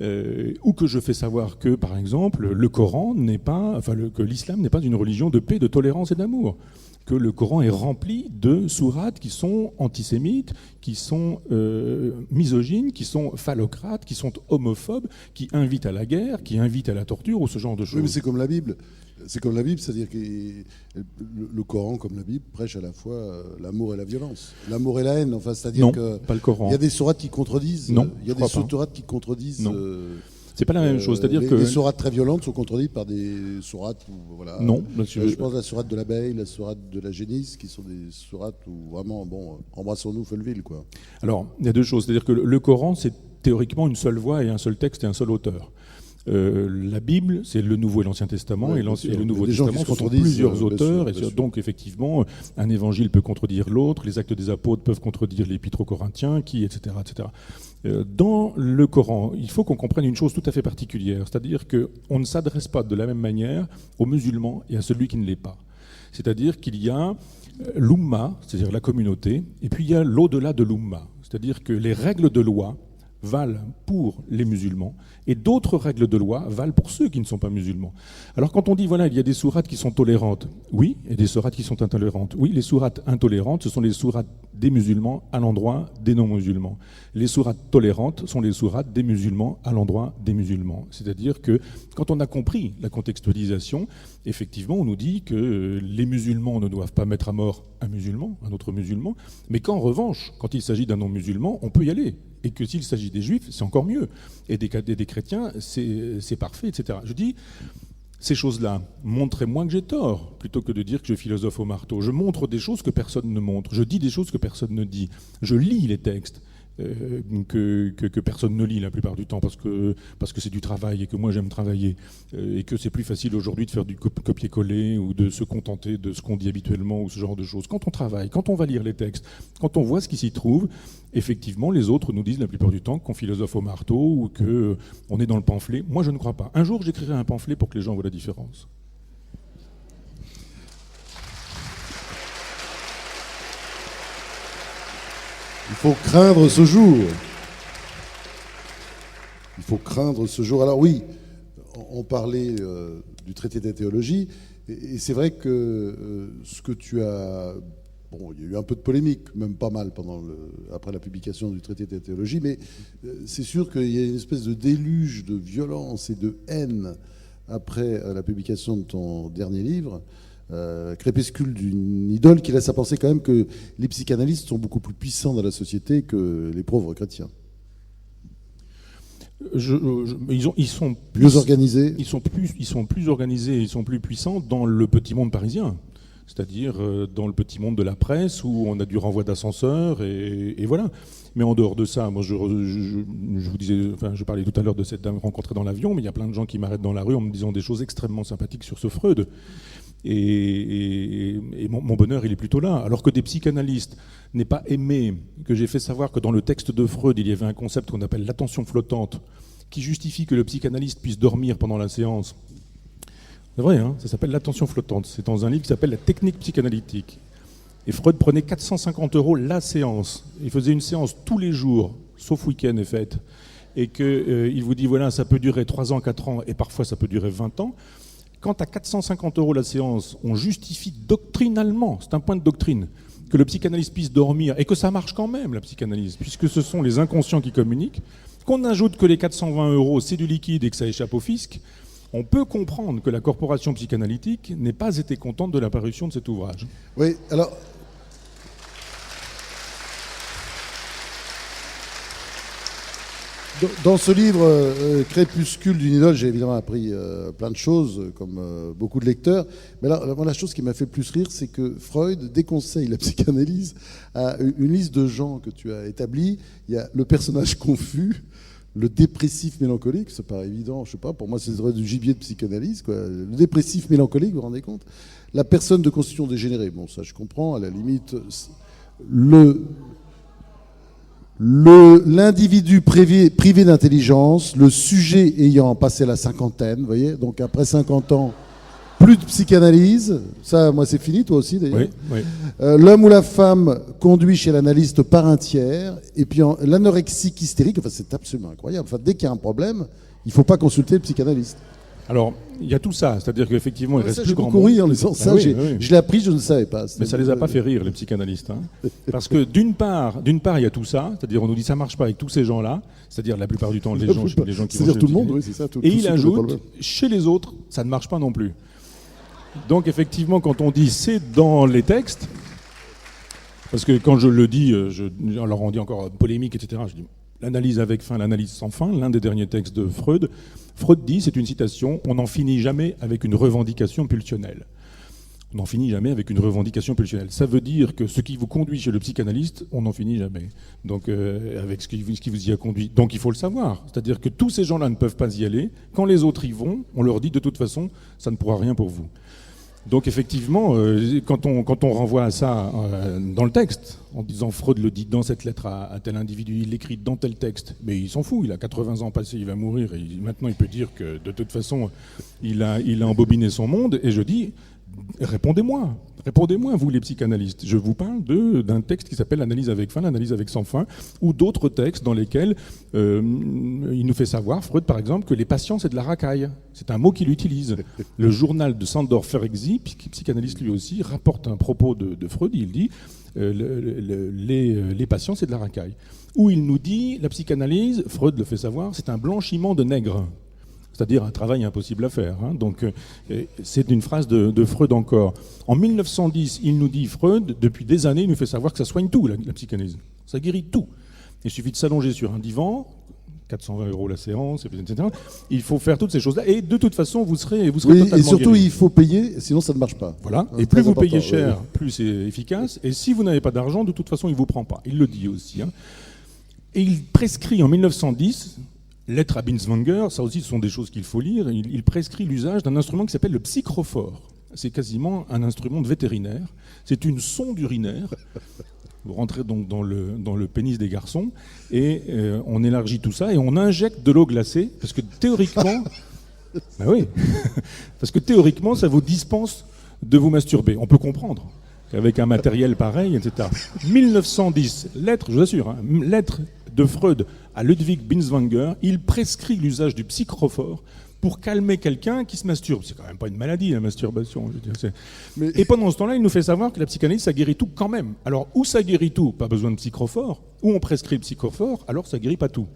Ou que je fais savoir que, par exemple, le Coran n'est pas, que l'islam n'est pas une religion de paix, de tolérance et d'amour. Que le Coran est rempli de sourates qui sont antisémites, qui sont misogynes, qui sont phallocrates, qui sont homophobes, qui invitent à la guerre, qui invitent à la torture ou ce genre de choses. Oui, mais c'est comme la Bible. C'est comme la Bible, c'est-à-dire que le Coran, comme la Bible, prêche à la fois l'amour et la violence. L'amour et la haine, enfin, c'est-à-dire que... pas le Coran. Il y a des sourates qui contredisent. Non, il y a des sourates qui contredisent... Non. C'est pas la même chose, c'est-à-dire que... Les sourates très violentes sont contredites par des sourates où, voilà... Non. Je pense à la sourate de l'abeille, la sourate de la génisse, qui sont des sourates où vraiment, bon, embrassons-nous, Folleville, quoi. Alors, il y a deux choses, c'est-à-dire que le Coran, c'est théoriquement une seule voix et un seul texte et un seul auteur. La Bible, c'est le Nouveau et l'Ancien Testament, ouais, et le Nouveau Testament, ce sont plusieurs auteurs, et donc effectivement, un évangile peut contredire l'autre, les actes des apôtres peuvent contredire l'épître aux Corinthiens, etc., etc. Dans le Coran, il faut qu'on comprenne une chose tout à fait particulière, c'est-à-dire qu'on ne s'adresse pas de la même manière aux musulmans et à celui qui ne l'est pas. C'est-à-dire qu'il y a l'Oumma, c'est-à-dire la communauté, et puis il y a l'au-delà de l'Oumma, c'est-à-dire que les règles de loi valent pour les musulmans et d'autres règles de loi valent pour ceux qui ne sont pas musulmans. Alors quand on dit voilà, il y a des sourates qui sont tolérantes, oui, et des sourates qui sont intolérantes. Oui, les sourates intolérantes, ce sont les sourates des musulmans à l'endroit des non-musulmans. Les sourates tolérantes sont les sourates des musulmans à l'endroit des musulmans. C'est-à-dire que quand on a compris la contextualisation, effectivement, on nous dit que les musulmans ne doivent pas mettre à mort un musulman, un autre musulman, mais qu'en revanche, quand il s'agit d'un non-musulman, on peut y aller. Et que s'il s'agit des juifs, c'est encore mieux. Et des chrétiens, c'est parfait, etc. Je dis, ces choses-là, montrez-moi que j'ai tort, plutôt que de dire que je philosophe au marteau. Je montre des choses que personne ne montre. Je dis des choses que personne ne dit. Je lis les textes que personne ne lit la plupart du temps parce que c'est du travail et que moi j'aime travailler et que c'est plus facile aujourd'hui de faire du copier-coller ou de se contenter de ce qu'on dit habituellement ou ce genre de choses. Quand on travaille, quand on va lire les textes, quand on voit ce qui s'y trouve, effectivement les autres nous disent la plupart du temps qu'on philosophe au marteau ou qu'on est dans le pamphlet. Moi je ne crois pas. Un jour j'écrirai un pamphlet pour que les gens voient la différence. Il faut craindre ce jour. Il faut craindre ce jour. Alors oui, on parlait du traité de la théologie, et c'est vrai que ce que tu as... Bon, il y a eu un peu de polémique, même pas mal après la publication du traité de la théologie, mais c'est sûr qu'il y a une espèce de déluge de violence et de haine après la publication de ton dernier livre. Crépuscule d'une idole qui laisse à penser quand même que les psychanalystes sont beaucoup plus puissants dans la société que les pauvres chrétiens. Ils sont mieux organisés. Ils sont plus organisés, ils sont plus puissants dans le petit monde parisien, c'est-à-dire dans le petit monde de la presse où on a du renvoi d'ascenseur et voilà. Mais en dehors de ça, moi je vous disais, enfin je parlais tout à l'heure de cette dame rencontrée dans l'avion, mais il y a plein de gens qui m'arrêtent dans la rue en me disant des choses extrêmement sympathiques sur ce Freud. Et mon bonheur, il est plutôt là. Alors que des psychanalystes n'aient pas aimé que j'ai fait savoir que dans le texte de Freud, il y avait un concept qu'on appelle l'attention flottante, qui justifie que le psychanalyste puisse dormir pendant la séance. C'est vrai, hein, ça s'appelle l'attention flottante. C'est dans un livre qui s'appelle La technique psychanalytique. Et Freud prenait 450 € la séance. Il faisait une séance tous les jours, sauf week-end et fête. et qu'il vous dit voilà, ça peut durer 3 ans, 4 ans, et parfois ça peut durer 20 ans, quand à 450 € la séance, on justifie doctrinalement, c'est un point de doctrine, que le psychanalyste puisse dormir, et que ça marche quand même, la psychanalyse, puisque ce sont les inconscients qui communiquent, qu'on ajoute que les 420 € c'est du liquide et que ça échappe au fisc, on peut comprendre que la corporation psychanalytique n'ait pas été contente de l'apparition de cet ouvrage. Oui, alors... Dans ce livre, Crépuscule d'une idole, j'ai évidemment appris plein de choses, comme beaucoup de lecteurs. Mais là, la chose qui m'a fait le plus rire, c'est que Freud déconseille la psychanalyse à une liste de gens que tu as établis. Il y a le personnage confus, le dépressif mélancolique, ça paraît évident, je sais pas, pour moi c'est du gibier de psychanalyse, quoi. Le dépressif mélancolique, vous vous rendez compte? La personne de constitution dégénérée, bon ça je comprends, à la limite, l'individu privé d'intelligence, le sujet ayant passé la cinquantaine, vous voyez, donc après 50 ans, plus de psychanalyse, ça moi c'est fini, toi aussi d'ailleurs. Oui. L'homme ou la femme conduit chez l'analyste par un tiers, et puis l'anorexique hystérique, enfin c'est absolument incroyable, enfin, dès qu'il y a un problème, il ne faut pas consulter le psychanalyste. Alors, il y a tout ça, c'est-à-dire qu'effectivement, il reste plus grand monde. J'ai beaucoup ri en lisant ça, oui. Je l'ai appris, je ne savais pas. Mais ça ne les a pas fait rire, les psychanalystes. Hein. Parce que d'une part, il y a tout ça, c'est-à-dire on nous dit ça ne marche pas avec tous ces gens-là, c'est-à-dire la plupart du temps, les gens qui vont chez c'est-à-dire tout le monde, oui, c'est ça. Et il ajoute, chez les autres, ça ne marche pas non plus. Donc effectivement, quand on dit c'est dans les textes, parce que quand je le dis, alors on dit encore polémique, etc., je dis l'analyse avec fin, l'analyse sans fin, l'un des derniers textes de Freud. Freud dit, c'est une citation, on n'en finit jamais avec une revendication pulsionnelle. On n'en finit jamais avec une revendication pulsionnelle. Ça veut dire que ce qui vous conduit chez le psychanalyste, on n'en finit jamais. Donc, avec ce qui vous y a conduit. Donc, il faut le savoir. C'est-à-dire que tous ces gens-là ne peuvent pas y aller. Quand les autres y vont, on leur dit de toute façon, ça ne pourra rien pour vous. Donc effectivement, quand on renvoie à ça dans le texte, en disant Freud le dit dans cette lettre à tel individu, il l'écrit dans tel texte, mais il s'en fout, il a 80 ans passés, il va mourir, et maintenant il peut dire que de toute façon, il a embobiné son monde, et je dis, répondez-moi, vous les psychanalystes. Je vous parle d'un texte qui s'appelle l'analyse avec fin, l'analyse avec sans fin, ou d'autres textes dans lesquels il nous fait savoir, Freud par exemple, que les patients c'est de la racaille. C'est un mot qu'il utilise. Le journal de Sándor Ferenczi, psychanalyste lui aussi, rapporte un propos de Freud, il dit les patients c'est de la racaille. Où il nous dit, la psychanalyse, Freud le fait savoir, c'est un blanchiment de nègre. C'est-à-dire un travail impossible à faire. Hein. Donc, c'est une phrase de Freud encore. En 1910, il nous dit, Freud, depuis des années, il nous fait savoir que ça soigne tout, la psychanalyse. Ça guérit tout. Il suffit de s'allonger sur un divan, 420 € la séance, etc. Il faut faire toutes ces choses-là. Et de toute façon, vous serez totalement et surtout, guéri. Il faut payer, sinon ça ne marche pas. Voilà. Hein, et plus vous payez cher, plus c'est efficace. Et si vous n'avez pas d'argent, de toute façon, il ne vous prend pas. Il le dit aussi. Hein. Et il prescrit en 1910... Lettre à Binswanger, ça aussi ce sont des choses qu'il faut lire, il prescrit l'usage d'un instrument qui s'appelle le psychrophore. C'est quasiment un instrument de vétérinaire, c'est une sonde urinaire. Vous rentrez donc dans le pénis des garçons et on élargit tout ça et on injecte de l'eau glacée, parce que théoriquement, bah oui, parce que théoriquement ça vous dispense de vous masturber. On peut comprendre qu'avec un matériel pareil, etc. 1910, lettre, je vous assure, hein, lettre de Freud à Ludwig Binswanger, il prescrit l'usage du psychrophore pour calmer quelqu'un qui se masturbe. C'est quand même pas une maladie, la masturbation. Je veux dire, Et pendant ce temps-là, il nous fait savoir que la psychanalyse, ça guérit tout quand même. Alors, où ça guérit tout? Pas besoin de psychrophore. Où on prescrit le psychrophore, alors ça guérit pas tout.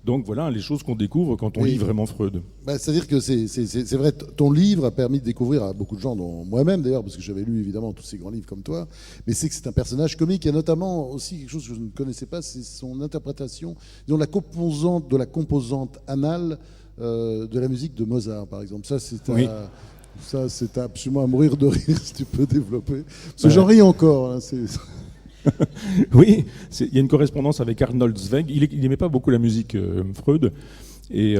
Donc voilà les choses qu'on découvre quand on lit vraiment Freud. C'est-à-dire que c'est vrai, ton livre a permis de découvrir à beaucoup de gens, dont moi-même d'ailleurs, parce que j'avais lu évidemment tous ces grands livres comme toi, mais c'est que c'est un personnage comique. Il y a notamment aussi quelque chose que je ne connaissais pas, c'est son interprétation, disons, de la composante anale de la musique de Mozart, par exemple. Ça, c'est absolument à mourir de rire, si tu peux développer. Parce que j'en ris encore. Hein, Oui, il y a une correspondance avec Arnold Zweig. Il n'aimait pas beaucoup la musique, Freud, et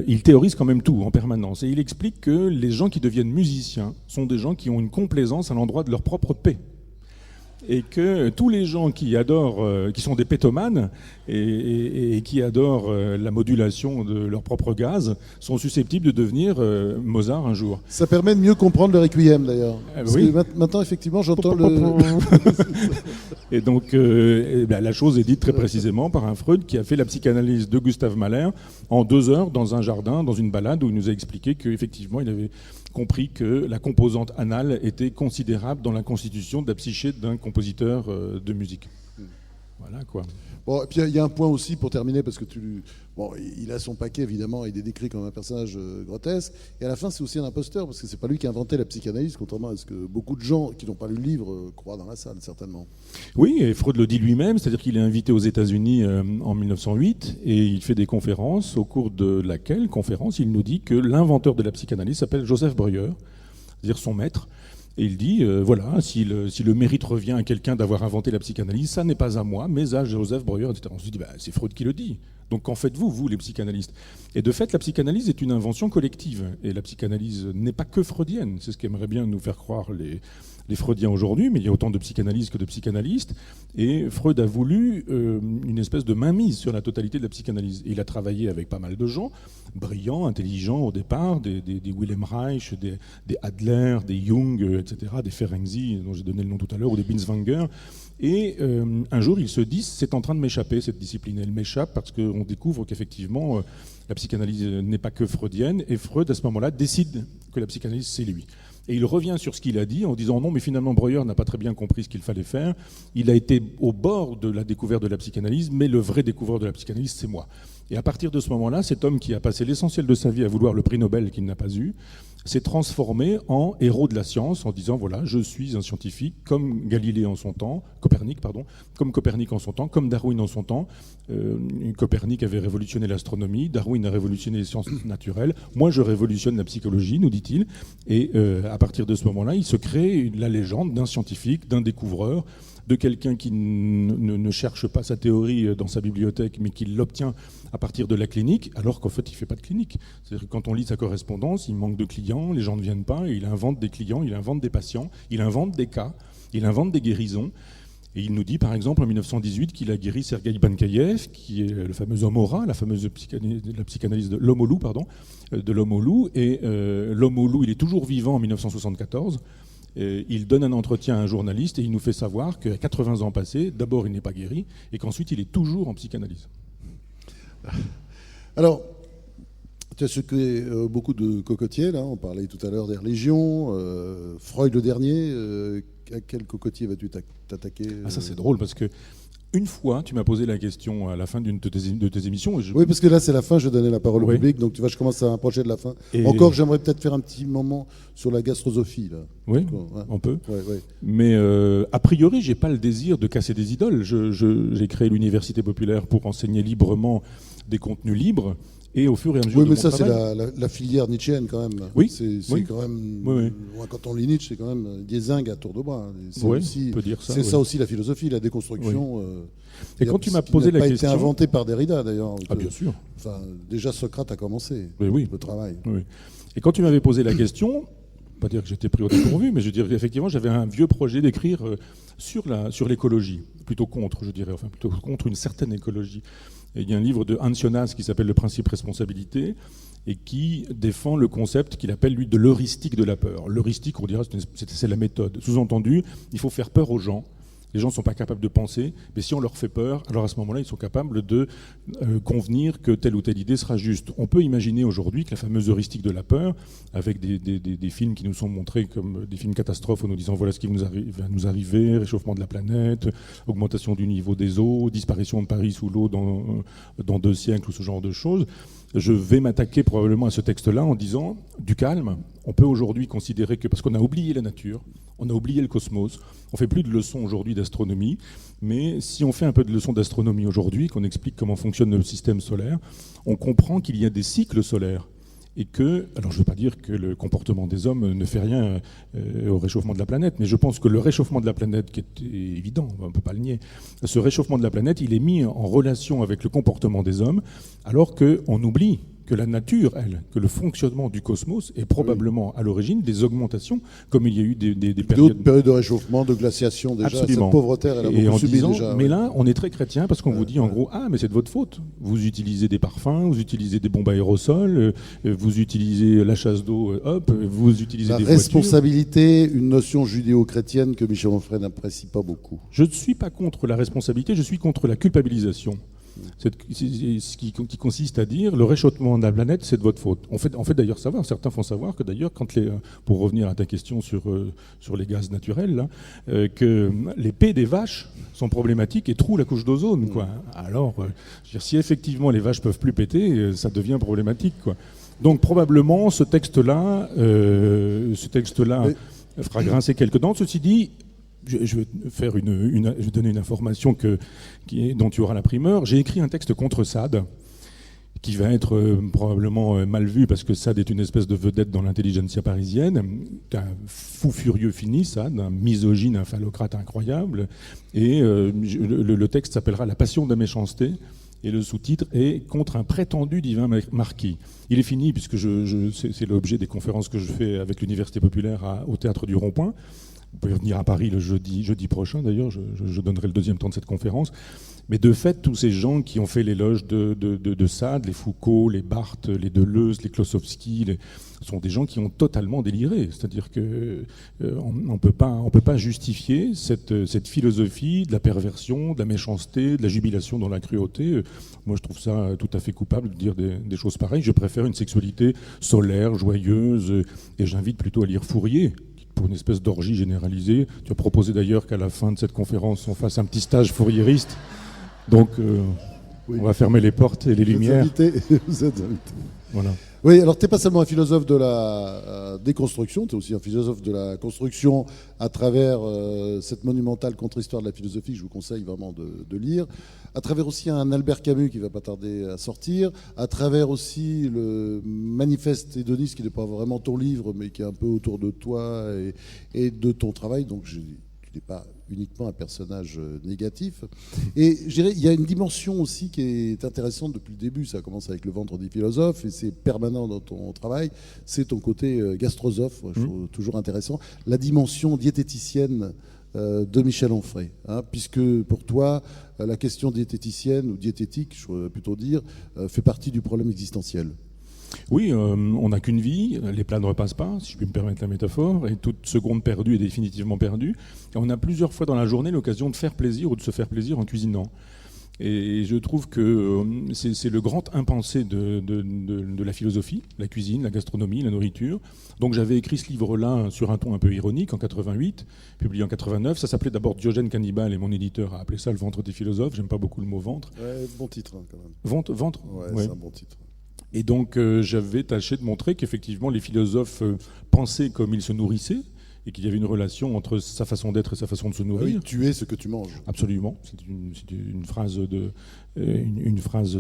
il théorise quand même tout en permanence. Et il explique que les gens qui deviennent musiciens sont des gens qui ont une complaisance à l'endroit de leur propre paix. Et que tous les gens qui adorent, qui sont des pétomanes et qui adorent la modulation de leur propre gaz, sont susceptibles de devenir Mozart un jour. Ça permet de mieux comprendre le requiem d'ailleurs. Parce oui. que maintenant, effectivement, j'entends le... Et donc, la chose est dite très précisément par un Freud qui a fait la psychanalyse de Gustave Mahler en 2 heures dans un jardin, dans une balade, où il nous a expliqué qu'effectivement, il avait compris que la composante anale était considérable dans la constitution de la psyché d'un compositeur de musique. Voilà, quoi. Bon, et puis il y a un point aussi pour terminer, parce que il a son paquet évidemment, il est décrit comme un personnage grotesque, et à la fin c'est aussi un imposteur, parce que c'est pas lui qui a inventé la psychanalyse, contrairement à ce que beaucoup de gens qui n'ont pas lu le livre croient dans la salle, certainement. Oui, et Freud le dit lui-même, c'est-à-dire qu'il est invité aux États-Unis en 1908, et il fait des conférences, au cours de laquelle conférence il nous dit que l'inventeur de la psychanalyse s'appelle Joseph Breuer, c'est-à-dire son maître. Et il dit, voilà, si le mérite revient à quelqu'un d'avoir inventé la psychanalyse, ça n'est pas à moi, mais à Joseph Breuer, etc. On se dit, c'est Freud qui le dit. Donc qu'en faites-vous, vous, les psychanalystes? Et de fait, la psychanalyse est une invention collective. Et la psychanalyse n'est pas que freudienne. C'est ce qu'aimeraient bien nous faire croire les freudiens aujourd'hui, mais il y a autant de psychanalystes que de psychanalystes. Et Freud a voulu une espèce de mainmise sur la totalité de la psychanalyse. Et il a travaillé avec pas mal de gens, brillants, intelligents au départ, des Wilhelm Reich, des Adler, des Jung, etc., des Ferenczi, dont j'ai donné le nom tout à l'heure, ou des Binswanger. Et un jour, ils se disent, c'est en train de m'échapper, cette discipline. Elle m'échappe parce qu'on découvre qu'effectivement, la psychanalyse n'est pas que freudienne. Et Freud, à ce moment-là, décide que la psychanalyse, c'est lui. Et il revient sur ce qu'il a dit en disant non, mais finalement Breuer n'a pas très bien compris ce qu'il fallait faire. Il a été au bord de la découverte de la psychanalyse, mais le vrai découvreur de la psychanalyse, c'est moi. Et à partir de ce moment-là, cet homme qui a passé l'essentiel de sa vie à vouloir le prix Nobel qu'il n'a pas eu, s'est transformé en héros de la science en disant voilà, je suis un scientifique comme Galilée en son temps, Copernic en son temps, comme Darwin en son temps. Copernic avait révolutionné l'astronomie, Darwin a révolutionné les sciences naturelles. Moi, je révolutionne la psychologie, nous dit-il. Et à partir de ce moment-là, il se crée la légende d'un scientifique, d'un découvreur, de quelqu'un qui ne cherche pas sa théorie dans sa bibliothèque, mais qui l'obtient à partir de la clinique, alors qu'en fait, il ne fait pas de clinique. C'est-à-dire que quand on lit sa correspondance, il manque de clients, les gens ne viennent pas, et il invente des clients, il invente des patients, il invente des cas, il invente des guérisons. Et il nous dit, par exemple, en 1918, qu'il a guéri Sergueï Bankaïev, qui est le fameux homme au rat, la psychanalyse de l'homme au loup, de l'homme au loup. Et l'homme au loup, il est toujours vivant en 1974. Il donne un entretien à un journaliste et il nous fait savoir qu'à 80 ans passés, d'abord il n'est pas guéri et qu'ensuite il est toujours en psychanalyse. Alors, tu as secoué beaucoup de cocotiers, là. On parlait tout à l'heure des religions. Freud le dernier, à quel cocotier vas-tu t'attaquer Ça c'est drôle parce que une fois, tu m'as posé la question à la fin d'une de tes émissions. Oui, parce que là, c'est la fin, je donnais la parole au public, donc tu vois, je commence à approcher de la fin. Encore, j'aimerais peut-être faire un petit moment sur la gastrosophie. Là. Oui, on peut. Ouais. Mais a priori, je n'ai pas le désir de casser des idoles. J'ai créé l'Université populaire pour enseigner librement des contenus libres. Et au fur et à mesure de mon travail... Oui, mais ça, c'est la filière nietzschéenne, quand même. Oui. C'est quand même... Oui. Quand on lit Nietzsche, c'est quand même des zingues à tour de bras. Oui, on peut dire ça. C'est ça aussi, la philosophie, la déconstruction. Et quand tu m'as posé la question... Ça n'a pas été inventé par Derrida, d'ailleurs. Ah, bien sûr. Enfin, déjà, Socrate a commencé le travail. Oui. Et quand tu m'avais posé la question... Pas dire que j'étais pris au dépourvu, mais je dirais effectivement j'avais un vieux projet d'écrire sur l'écologie, plutôt contre une certaine écologie. Et il y a un livre de Hans Jonas qui s'appelle Le principe responsabilité et qui défend le concept qu'il appelle lui de l'heuristique de la peur. L'heuristique, on dirait, c'est la méthode. Sous-entendu, il faut faire peur aux gens. Les gens ne sont pas capables de penser, mais si on leur fait peur, alors à ce moment-là, ils sont capables de convenir que telle ou telle idée sera juste. On peut imaginer aujourd'hui que la fameuse heuristique de la peur, avec des films qui nous sont montrés comme des films catastrophes en nous disant voilà ce qui va nous arriver, réchauffement de la planète, augmentation du niveau des eaux, disparition de Paris sous l'eau dans 2 siècles ou ce genre de choses. Je vais m'attaquer probablement à ce texte-là en disant du calme. On peut aujourd'hui considérer que, parce qu'on a oublié la nature, on a oublié le cosmos, on fait plus de leçons aujourd'hui d'astronomie, mais si on fait un peu de leçons d'astronomie aujourd'hui, qu'on explique comment fonctionne le système solaire, on comprend qu'il y a des cycles solaires. Et que, alors je ne veux pas dire que le comportement des hommes ne fait rien au réchauffement de la planète, mais je pense que le réchauffement de la planète, qui est évident, on ne peut pas le nier, ce réchauffement de la planète, il est mis en relation avec le comportement des hommes, alors qu'on oublie que la nature, que le fonctionnement du cosmos est probablement à l'origine des augmentations, comme il y a eu des d'autres périodes de réchauffement, de glaciation déjà. Absolument. Cette pauvre Terre, elle a beaucoup subi déjà. Mais là, on est très chrétien parce qu'on vous dit en gros, mais c'est de votre faute. Vous utilisez des parfums, vous utilisez des bombes aérosols, vous utilisez la chasse d'eau, vous utilisez des voitures. La responsabilité, une notion judéo-chrétienne que Michel Onfray n'apprécie pas beaucoup. Je ne suis pas contre la responsabilité, je suis contre la culpabilisation. C'est ce qui consiste à dire le réchauffement de la planète, c'est de votre faute. On fait d'ailleurs savoir, certains font savoir que d'ailleurs, pour revenir à ta question sur les gaz naturels, là, que les pets des vaches sont problématiques et trouent la couche d'ozone. Quoi. Alors, je veux dire, si effectivement les vaches peuvent plus péter, ça devient problématique. Quoi. Donc probablement, ce texte-là fera grincer quelques dents. Ceci dit, je vais donner une information dont tu auras la primeur. J'ai écrit un texte contre Sade, qui va être probablement mal vu, parce que Sade est une espèce de vedette dans l'intelligentsia parisienne, un fou furieux fini, Sade, un misogyne, un phallocrate incroyable. Et le texte s'appellera « La passion de la méchanceté ». Et le sous-titre est « Contre un prétendu divin marquis ». Il est fini, puisque c'est l'objet des conférences que je fais avec l'Université populaire au Théâtre du Rond-Point. Vous pouvez venir à Paris le jeudi prochain, d'ailleurs, je donnerai le deuxième temps de cette conférence. Mais de fait, tous ces gens qui ont fait l'éloge de Sade, les Foucault, les Barthes, les Deleuze, les Klossowski, sont des gens qui ont totalement déliré. C'est-à-dire qu'on ne peut pas justifier cette philosophie de la perversion, de la méchanceté, de la jubilation dans la cruauté. Moi, je trouve ça tout à fait coupable de dire des choses pareilles. Je préfère une sexualité solaire, joyeuse, et j'invite plutôt à lire Fourier, pour une espèce d'orgie généralisée. Tu as proposé d'ailleurs qu'à la fin de cette conférence, on fasse un petit stage fourriériste. Donc, oui. On va fermer les portes et les lumières. Vous êtes invité. Voilà. Oui, alors tu n'es pas seulement un philosophe de la déconstruction, tu es aussi un philosophe de la construction à travers cette monumentale contre-histoire de la philosophie que je vous conseille vraiment de lire, à travers aussi un Albert Camus qui ne va pas tarder à sortir, à travers aussi le manifeste hédoniste qui n'est pas vraiment ton livre, mais qui est un peu autour de toi et de ton travail, donc tu n'es pas uniquement un personnage négatif. Et je dirais, il y a une dimension aussi qui est intéressante depuis le début, ça commence avec le Vendredi philosophe, et c'est permanent dans ton travail, c'est ton côté gastrosophe, je trouve toujours intéressant, la dimension diététicienne de Michel Onfray, puisque pour toi, la question diététicienne, ou diététique, je pourrais plutôt dire, fait partie du problème existentiel. Oui, on n'a qu'une vie, les plats ne repassent pas, si je puis me permettre la métaphore, et toute seconde perdue est définitivement perdue. Et on a plusieurs fois dans la journée l'occasion de faire plaisir ou de se faire plaisir en cuisinant. Et je trouve que c'est le grand impensé de la philosophie, la cuisine, la gastronomie, la nourriture. Donc j'avais écrit ce livre-là sur un ton un peu ironique en 88, publié en 89. Ça s'appelait d'abord Diogène Cannibale, et mon éditeur a appelé ça le ventre des philosophes. J'aime pas beaucoup le mot ventre. Ouais, bon titre quand même. Ventre ouais. C'est un bon titre. Et donc j'avais tâché de montrer qu'effectivement les philosophes pensaient comme ils se nourrissaient, et qu'il y avait une relation entre sa façon d'être et sa façon de se nourrir. Oui, tu es ce que tu manges. Absolument. C'est une phrase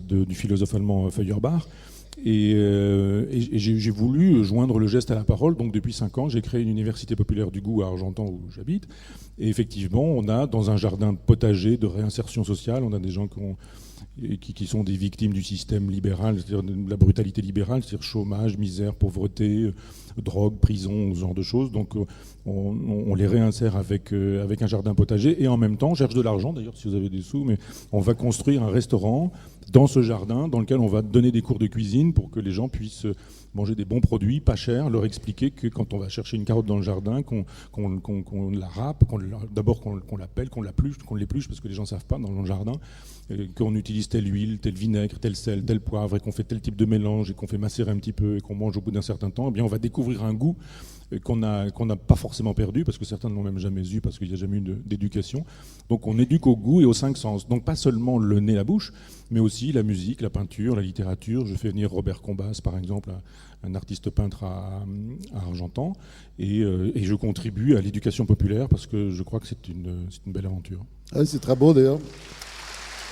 du philosophe allemand Feuerbach. Et j'ai voulu joindre le geste à la parole. Donc depuis 5 ans, j'ai créé une université populaire du goût à Argentan, où j'habite. Et effectivement, on a dans un jardin potager de réinsertion sociale, on a des gens qui sont des victimes du système libéral, c'est-à-dire de la brutalité libérale, c'est-à-dire chômage, misère, pauvreté, drogue, prison, ce genre de choses. Donc on les réinsère avec un jardin potager, et en même temps, on cherche de l'argent, d'ailleurs si vous avez des sous, mais on va construire un restaurant dans ce jardin dans lequel on va donner des cours de cuisine pour que les gens puissent manger des bons produits, pas chers, leur expliquer que quand on va chercher une carotte dans le jardin, qu'on la râpe, d'abord qu'on la pèle, qu'on l'épluche, parce que les gens ne savent pas dans le jardin, qu'on utilise telle huile, tel vinaigre, tel sel, tel poivre, et qu'on fait tel type de mélange, et qu'on fait macérer un petit peu, et qu'on mange au bout d'un certain temps, eh bien on va découvrir un goût qu'on n'a pas forcément perdu, parce que certains ne l'ont même jamais eu, parce qu'il n'y a jamais eu d'éducation. Donc on éduque au goût et aux 5 sens. Donc pas seulement le nez, la bouche, mais aussi la musique, la peinture, la littérature. Je fais venir Robert Combas, par exemple, un artiste peintre à Argentan, et je contribue à l'éducation populaire, parce que je crois que c'est une belle aventure. Ah, c'est très beau d'ailleurs.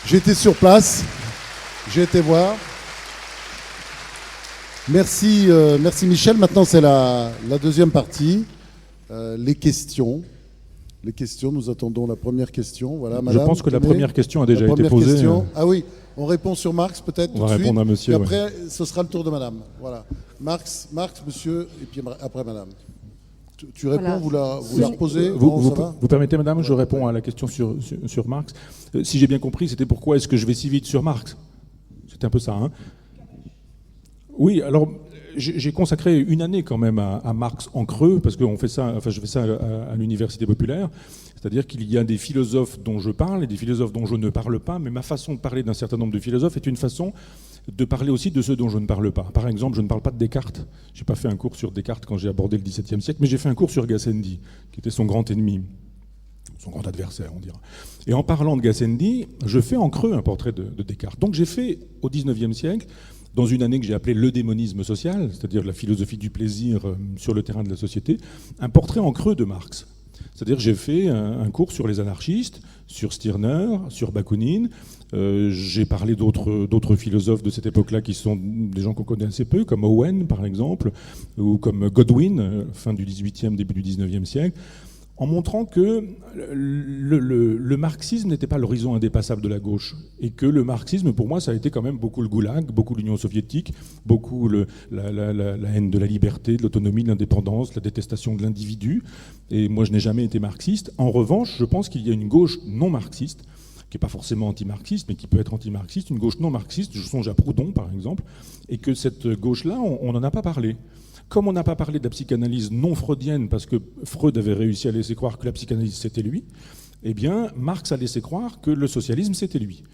J'étais sur place, j'ai été voir. Merci Michel. Maintenant, c'est la deuxième partie, les questions. Les questions, nous attendons la première question. Voilà, madame, je pense que la première question a déjà été posée. Ah oui, On répond sur Marx peut-être tout On de va suite. répondre à monsieur. Et après, ce sera le tour de madame. Voilà. Marx, monsieur, et puis après madame. Tu réponds, Voilà. vous la reposez. Vous permettez, madame, je réponds à la question sur Marx. Si j'ai bien compris, c'était pourquoi est-ce que je vais si vite sur Marx? C'était un peu ça, hein? Oui, alors j'ai consacré une année quand même à Marx en creux, parce que je fais ça à l'université populaire. C'est-à-dire qu'il y a des philosophes dont je parle et des philosophes dont je ne parle pas, mais ma façon de parler d'un certain nombre de philosophes est une façon de parler aussi de ceux dont je ne parle pas. Par exemple, je ne parle pas de Descartes. Je n'ai pas fait un cours sur Descartes quand j'ai abordé le XVIIe siècle, mais j'ai fait un cours sur Gassendi, qui était son grand ennemi, son grand adversaire, on dira. Et en parlant de Gassendi, je fais en creux un portrait de Descartes. Donc j'ai fait, au XIXe siècle, dans une année que j'ai appelée le démonisme social, c'est-à-dire la philosophie du plaisir sur le terrain de la société, un portrait en creux de Marx. C'est-à-dire j'ai fait un cours sur les anarchistes, sur Stirner, sur Bakounine. J'ai parlé d'autres philosophes de cette époque-là qui sont des gens qu'on connaît assez peu, comme Owen par exemple, ou comme Godwin, fin du XVIIIe, début du XIXe siècle, en montrant que le marxisme n'était pas l'horizon indépassable de la gauche, et que le marxisme, pour moi, ça a été quand même beaucoup le goulag, beaucoup l'Union soviétique, beaucoup la haine de la liberté, de l'autonomie, de l'indépendance, la détestation de l'individu. Et moi, je n'ai jamais été marxiste. En revanche, je pense qu'il y a une gauche non marxiste, qui n'est pas forcément anti-marxiste, mais qui peut être anti-marxiste, une gauche non marxiste, je songe à Proudhon, par exemple, et que cette gauche-là, on n'en a pas parlé. Comme on n'a pas parlé de la psychanalyse non freudienne, parce que Freud avait réussi à laisser croire que la psychanalyse c'était lui, eh bien Marx a laissé croire que le socialisme c'était lui.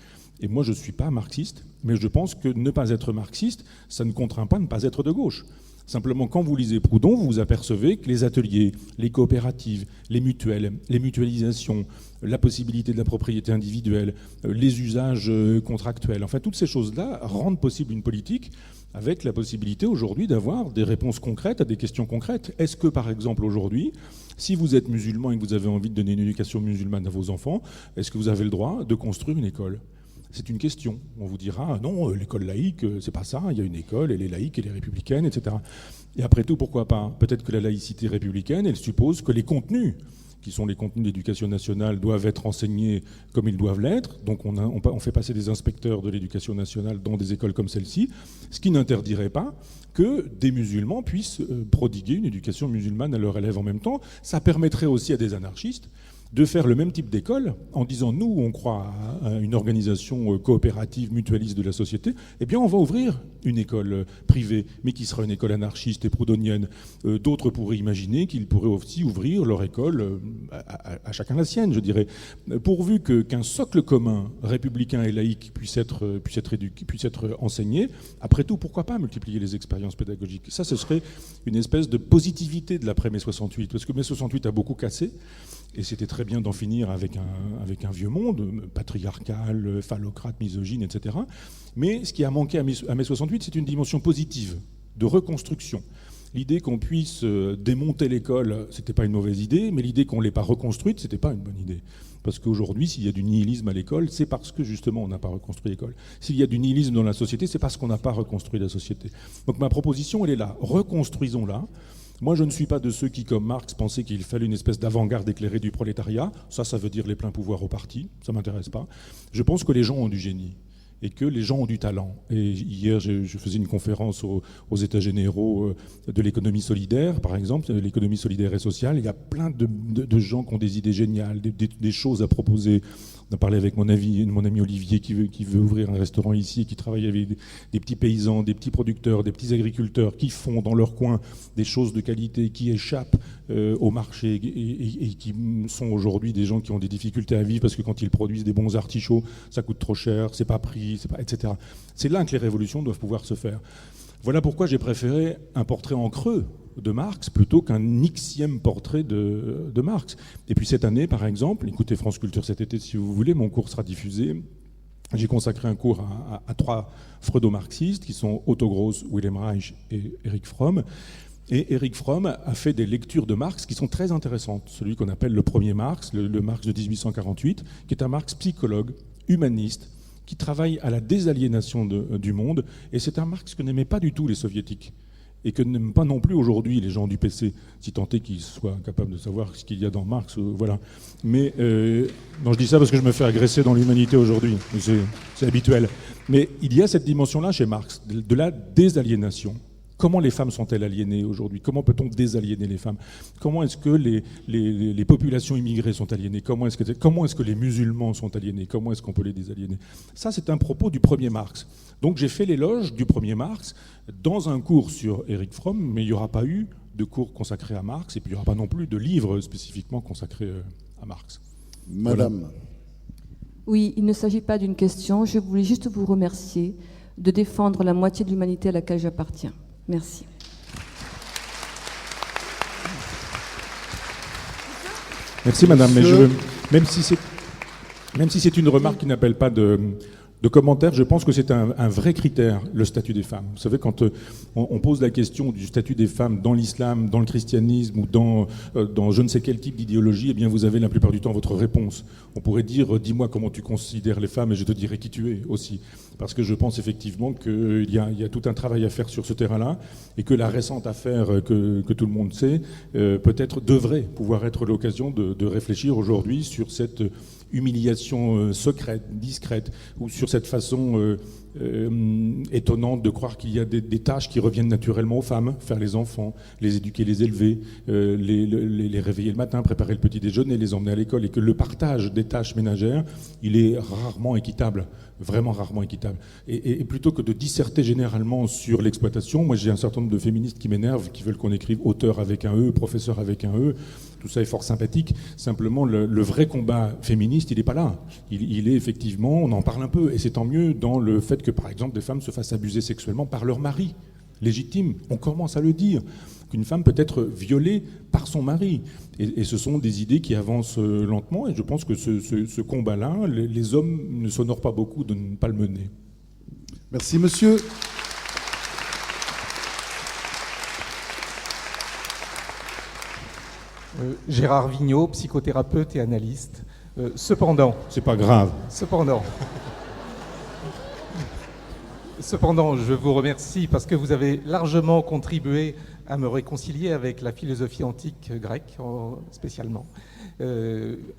Et moi je ne suis pas marxiste, mais je pense que ne pas être marxiste, ça ne contraint pas de ne pas être de gauche. Simplement, quand vous lisez Proudhon, vous vous apercevez que les ateliers, les coopératives, les mutuelles, les mutualisations, la possibilité de la propriété individuelle, les usages contractuels, enfin toutes ces choses-là rendent possible une politique avec la possibilité aujourd'hui d'avoir des réponses concrètes à des questions concrètes. Est-ce que, par exemple, aujourd'hui, si vous êtes musulman et que vous avez envie de donner une éducation musulmane à vos enfants, est-ce que vous avez le droit de construire une école ? C'est une question. On vous dira, non, l'école laïque, c'est pas ça, il y a une école, elle est laïque, elle est républicaine, etc. Et après tout, pourquoi pas ? Peut-être que la laïcité républicaine, elle suppose que les contenus, qui sont les contenus d'éducation nationale, doivent être enseignés comme ils doivent l'être. Donc on fait passer des inspecteurs de l'éducation nationale dans des écoles comme celle-ci, ce qui n'interdirait pas que des musulmans puissent prodiguer une éducation musulmane à leurs élèves en même temps. Ça permettrait aussi à des anarchistes de faire le même type d'école en disant, nous, on croit à une organisation coopérative, mutualiste de la société, eh bien, on va ouvrir une école privée, mais qui sera une école anarchiste et proudhonienne. D'autres pourraient imaginer qu'ils pourraient aussi ouvrir leur école à chacun la sienne, je dirais, pourvu qu'un socle commun républicain et laïque puisse être enseigné. Après tout, pourquoi pas multiplier les expériences pédagogiques ? Ça, ce serait une espèce de positivité de l'après-mai 68, parce que mai 68 a beaucoup cassé, et c'était très bien d'en finir avec un vieux monde, patriarcal, phallocrate, misogyne, etc. Mais ce qui a manqué à mai 68, c'est une dimension positive, de reconstruction. L'idée qu'on puisse démonter l'école, c'était pas une mauvaise idée, mais l'idée qu'on ne l'ait pas reconstruite, c'était pas une bonne idée. Parce qu'aujourd'hui, s'il y a du nihilisme à l'école, c'est parce que justement on n'a pas reconstruit l'école. S'il y a du nihilisme dans la société, c'est parce qu'on n'a pas reconstruit la société. Donc ma proposition, elle est là. Reconstruisons-la. Moi, je ne suis pas de ceux qui, comme Marx, pensaient qu'il fallait une espèce d'avant-garde éclairée du prolétariat. Ça veut dire les pleins pouvoirs au parti. Ça ne m'intéresse pas. Je pense que les gens ont du génie et que les gens ont du talent. Et hier, je faisais une conférence aux États généraux de l'économie solidaire, par exemple, l'économie solidaire et sociale. Il y a plein de gens qui ont des idées géniales, des choses à proposer. On a parlé avec mon ami Olivier qui veut ouvrir un restaurant ici, qui travaille avec des petits paysans, des petits producteurs, des petits agriculteurs qui font dans leur coin des choses de qualité, qui échappent au marché et qui sont aujourd'hui des gens qui ont des difficultés à vivre parce que quand ils produisent des bons artichauts, ça coûte trop cher, c'est pas pris, etc. C'est là que les révolutions doivent pouvoir se faire. Voilà pourquoi j'ai préféré un portrait en creux de Marx plutôt qu'un xième portrait de Marx. Et puis cette année, par exemple, écoutez France Culture cet été si vous voulez, mon cours sera diffusé. J'ai consacré un cours à 3 freudo-marxistes qui sont Otto Gross, Wilhelm Reich et Erich Fromm. Et Erich Fromm a fait des lectures de Marx qui sont très intéressantes. Celui qu'on appelle le premier Marx, le Marx de 1848, qui est un Marx psychologue, humaniste, qui travaille à la désaliénation du monde. Et c'est un Marx que n'aimaient pas du tout les soviétiques. et que n'aiment pas non plus aujourd'hui les gens du PC, si tant est qu'ils soient capables de savoir ce qu'il y a dans Marx, voilà. Mais non, je dis ça parce que je me fais agresser dans l'humanité aujourd'hui, c'est habituel. Mais il y a cette dimension-là chez Marx, de la désaliénation. Comment les femmes sont-elles aliénées aujourd'hui? Comment peut-on désaliéner les femmes? Comment est-ce que les populations immigrées sont aliénées? Comment est-ce que les musulmans sont aliénés? Comment est-ce qu'on peut les désaliéner? Ça, c'est un propos du premier Marx. Donc j'ai fait l'éloge du premier Marx dans un cours sur Erich Fromm, mais il n'y aura pas eu de cours consacrés à Marx, et puis il n'y aura pas non plus de livre spécifiquement consacré à Marx. Madame. Voilà. Oui, il ne s'agit pas d'une question. Je voulais juste vous remercier de défendre la moitié de l'humanité à laquelle j'appartiens. Merci. Merci madame, mais même si c'est une remarque qui n'appelle pas de commentaires, je pense que c'est un vrai critère, le statut des femmes. Vous savez, quand on pose la question du statut des femmes dans l'islam, dans le christianisme ou dans je ne sais quel type d'idéologie, eh bien vous avez la plupart du temps votre réponse. On pourrait dire, dis-moi comment tu considères les femmes et je te dirai qui tu es aussi. Parce que je pense effectivement qu'il y a tout un travail à faire sur ce terrain-là et que la récente affaire que tout le monde sait, peut-être devrait pouvoir être l'occasion de réfléchir aujourd'hui sur cette humiliation secrète, discrète, ou sur cette façon étonnante de croire qu'il y a des tâches qui reviennent naturellement aux femmes, faire les enfants, les éduquer, les élever, les réveiller le matin, préparer le petit déjeuner, les emmener à l'école, et que le partage des tâches ménagères, il est rarement équitable, vraiment rarement équitable. Et plutôt que de disserter généralement sur l'exploitation, moi j'ai un certain nombre de féministes qui m'énervent, qui veulent qu'on écrive auteur avec un E, professeur avec un E. Tout ça est fort sympathique. Simplement, le vrai combat féministe, il n'est pas là. Il est effectivement, on en parle un peu, et c'est tant mieux dans le fait que, par exemple, des femmes se fassent abuser sexuellement par leur mari légitime. On commence à le dire, qu'une femme peut être violée par son mari. Et ce sont des idées qui avancent lentement, et je pense que ce combat-là, les hommes ne s'honorent pas beaucoup de ne pas le mener. Merci, monsieur. Gérard Vigneault, psychothérapeute et analyste. Cependant, c'est pas grave. Cependant, je vous remercie parce que vous avez largement contribué à me réconcilier avec la philosophie antique grecque, spécialement.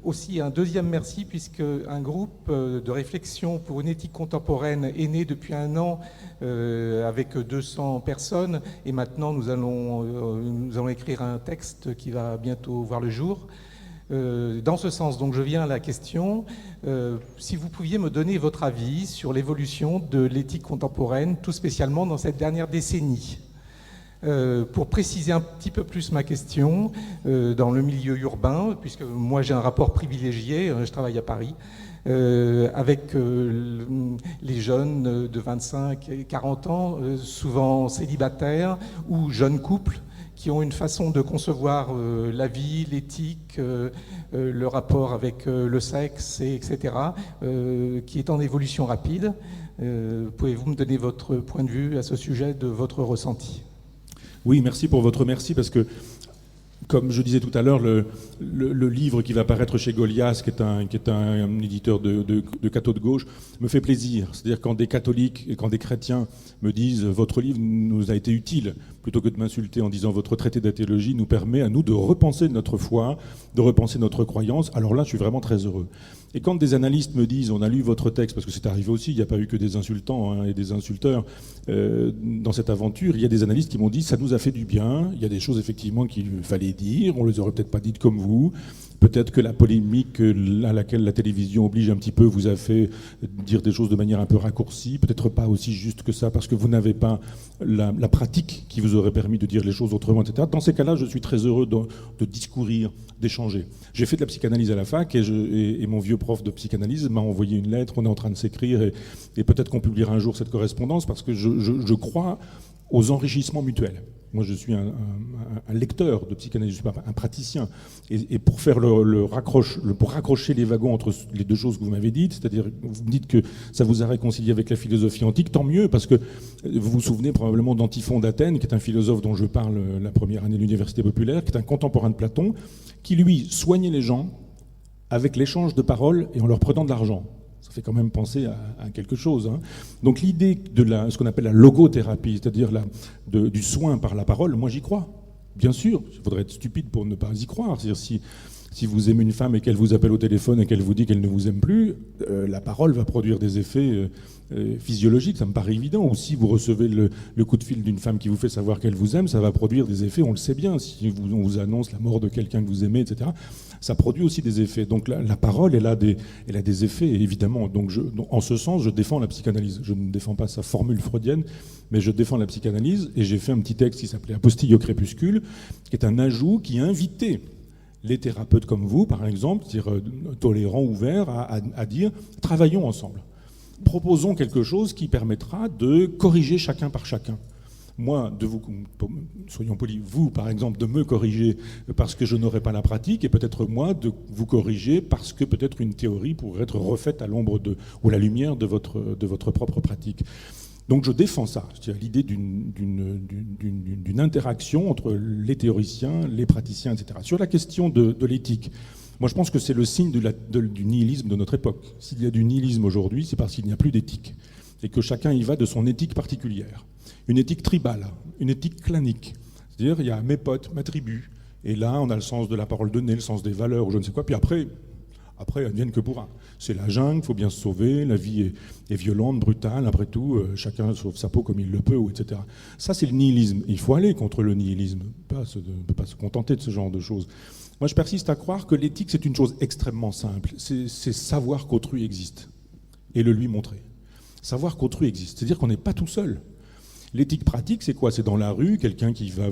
Aussi un deuxième merci puisque un groupe de réflexion pour une éthique contemporaine est né depuis un an avec 200 personnes, et maintenant nous allons écrire un texte qui va bientôt voir le jour. Dans ce sens, donc je viens à la question, si vous pouviez me donner votre avis sur l'évolution de l'éthique contemporaine, tout spécialement dans cette dernière décennie. Pour préciser un petit peu plus ma question, dans le milieu urbain, puisque moi j'ai un rapport privilégié, je travaille à Paris, avec les jeunes de 25 et 40 ans, souvent célibataires ou jeunes couples, qui ont une façon de concevoir la vie, l'éthique, le rapport avec le sexe, etc., qui est en évolution rapide. Pouvez-vous me donner votre point de vue à ce sujet, de votre ressenti ? Oui, merci pour votre merci, parce que, comme je disais tout à l'heure, le livre qui va paraître chez Goliath, qui est un éditeur de catho de gauche, me fait plaisir. C'est-à-dire quand des catholiques et quand des chrétiens me disent « votre livre nous a été utile », plutôt que de m'insulter en disant « votre traité d'athéologie nous permet à nous de repenser notre foi, de repenser notre croyance », alors là, je suis vraiment très heureux. Et quand des analystes me disent « on a lu votre texte », parce que c'est arrivé aussi, il n'y a pas eu que des insultants et des insulteurs dans cette aventure, il y a des analystes qui m'ont dit « ça nous a fait du bien, il y a des choses effectivement qu'il fallait dire, on les aurait peut-être pas dites comme vous, peut-être que la polémique à laquelle la télévision oblige un petit peu vous a fait dire des choses de manière un peu raccourcie, peut-être pas aussi juste que ça, parce que vous n'avez pas la pratique qui vous aurait permis de dire les choses autrement, etc. » Dans ces cas-là, je suis très heureux de discourir, d'échanger. J'ai fait de la psychanalyse à la fac, et mon vieux prof de psychanalyse m'a envoyé une lettre, on est en train de s'écrire, et peut-être qu'on publiera un jour cette correspondance, parce que je crois aux enrichissements mutuels. Moi, je suis un lecteur de psychanalyse, je ne suis pas un praticien. Et pour faire pour raccrocher les wagons entre les deux choses que vous m'avez dites, c'est-à-dire vous me dites que ça vous a réconcilié avec la philosophie antique, tant mieux, parce que vous vous souvenez probablement d'Antiphon d'Athènes, qui est un philosophe dont je parle la première année de l'Université populaire, qui est un contemporain de Platon, qui lui soignait les gens avec l'échange de paroles et en leur prenant de l'argent. Ça fait quand même penser à quelque chose. Hein. Donc l'idée de ce qu'on appelle la logothérapie, c'est-à-dire du soin par la parole, moi j'y crois. Bien sûr, il faudrait être stupide pour ne pas y croire. C'est-à-dire si vous aimez une femme et qu'elle vous appelle au téléphone et qu'elle vous dit qu'elle ne vous aime plus, la parole va produire des effets physiologiques, ça me paraît évident. Ou si vous recevez le coup de fil d'une femme qui vous fait savoir qu'elle vous aime, ça va produire des effets, on le sait bien. Si on vous annonce la mort de quelqu'un que vous aimez, etc., ça produit aussi des effets. Donc la parole, elle a des effets, évidemment. Donc en ce sens, je défends la psychanalyse. Je ne défends pas sa formule freudienne, mais je défends la psychanalyse. Et j'ai fait un petit texte qui s'appelait Apostille au crépuscule, qui est un ajout qui invitait les thérapeutes comme vous, par exemple, tolérants, ouverts, à dire « travaillons ensemble ». Proposons quelque chose qui permettra de corriger chacun par chacun. Moi, soyons polis, vous, par exemple, de me corriger parce que je n'aurai pas la pratique, et peut-être moi de vous corriger parce que peut-être une théorie pourrait être refaite à l'ombre ou à la lumière de votre propre pratique. Donc je défends ça, c'est-à-dire l'idée d'une interaction entre les théoriciens, les praticiens, etc. Sur la question de l'éthique, moi je pense que c'est le signe du nihilisme de notre époque. S'il y a du nihilisme aujourd'hui, c'est parce qu'il n'y a plus d'éthique, et que chacun y va de son éthique particulière. Une éthique tribale, une éthique clanique. C'est-à-dire il y a mes potes, ma tribu, et là on a le sens de la parole donnée, le sens des valeurs, ou je ne sais quoi, puis après, advienne que pourra. C'est la jungle, il faut bien se sauver, la vie est violente, brutale, après tout, chacun sauve sa peau comme il le peut, etc. Ça, c'est le nihilisme. Il faut aller contre le nihilisme, on ne peut pas se contenter de ce genre de choses. Moi, je persiste à croire que l'éthique, c'est une chose extrêmement simple. C'est savoir qu'autrui existe et le lui montrer. Savoir qu'autrui existe, c'est-à-dire qu'on n'est pas tout seul. L'éthique pratique, c'est quoi? C'est dans la rue, quelqu'un qui va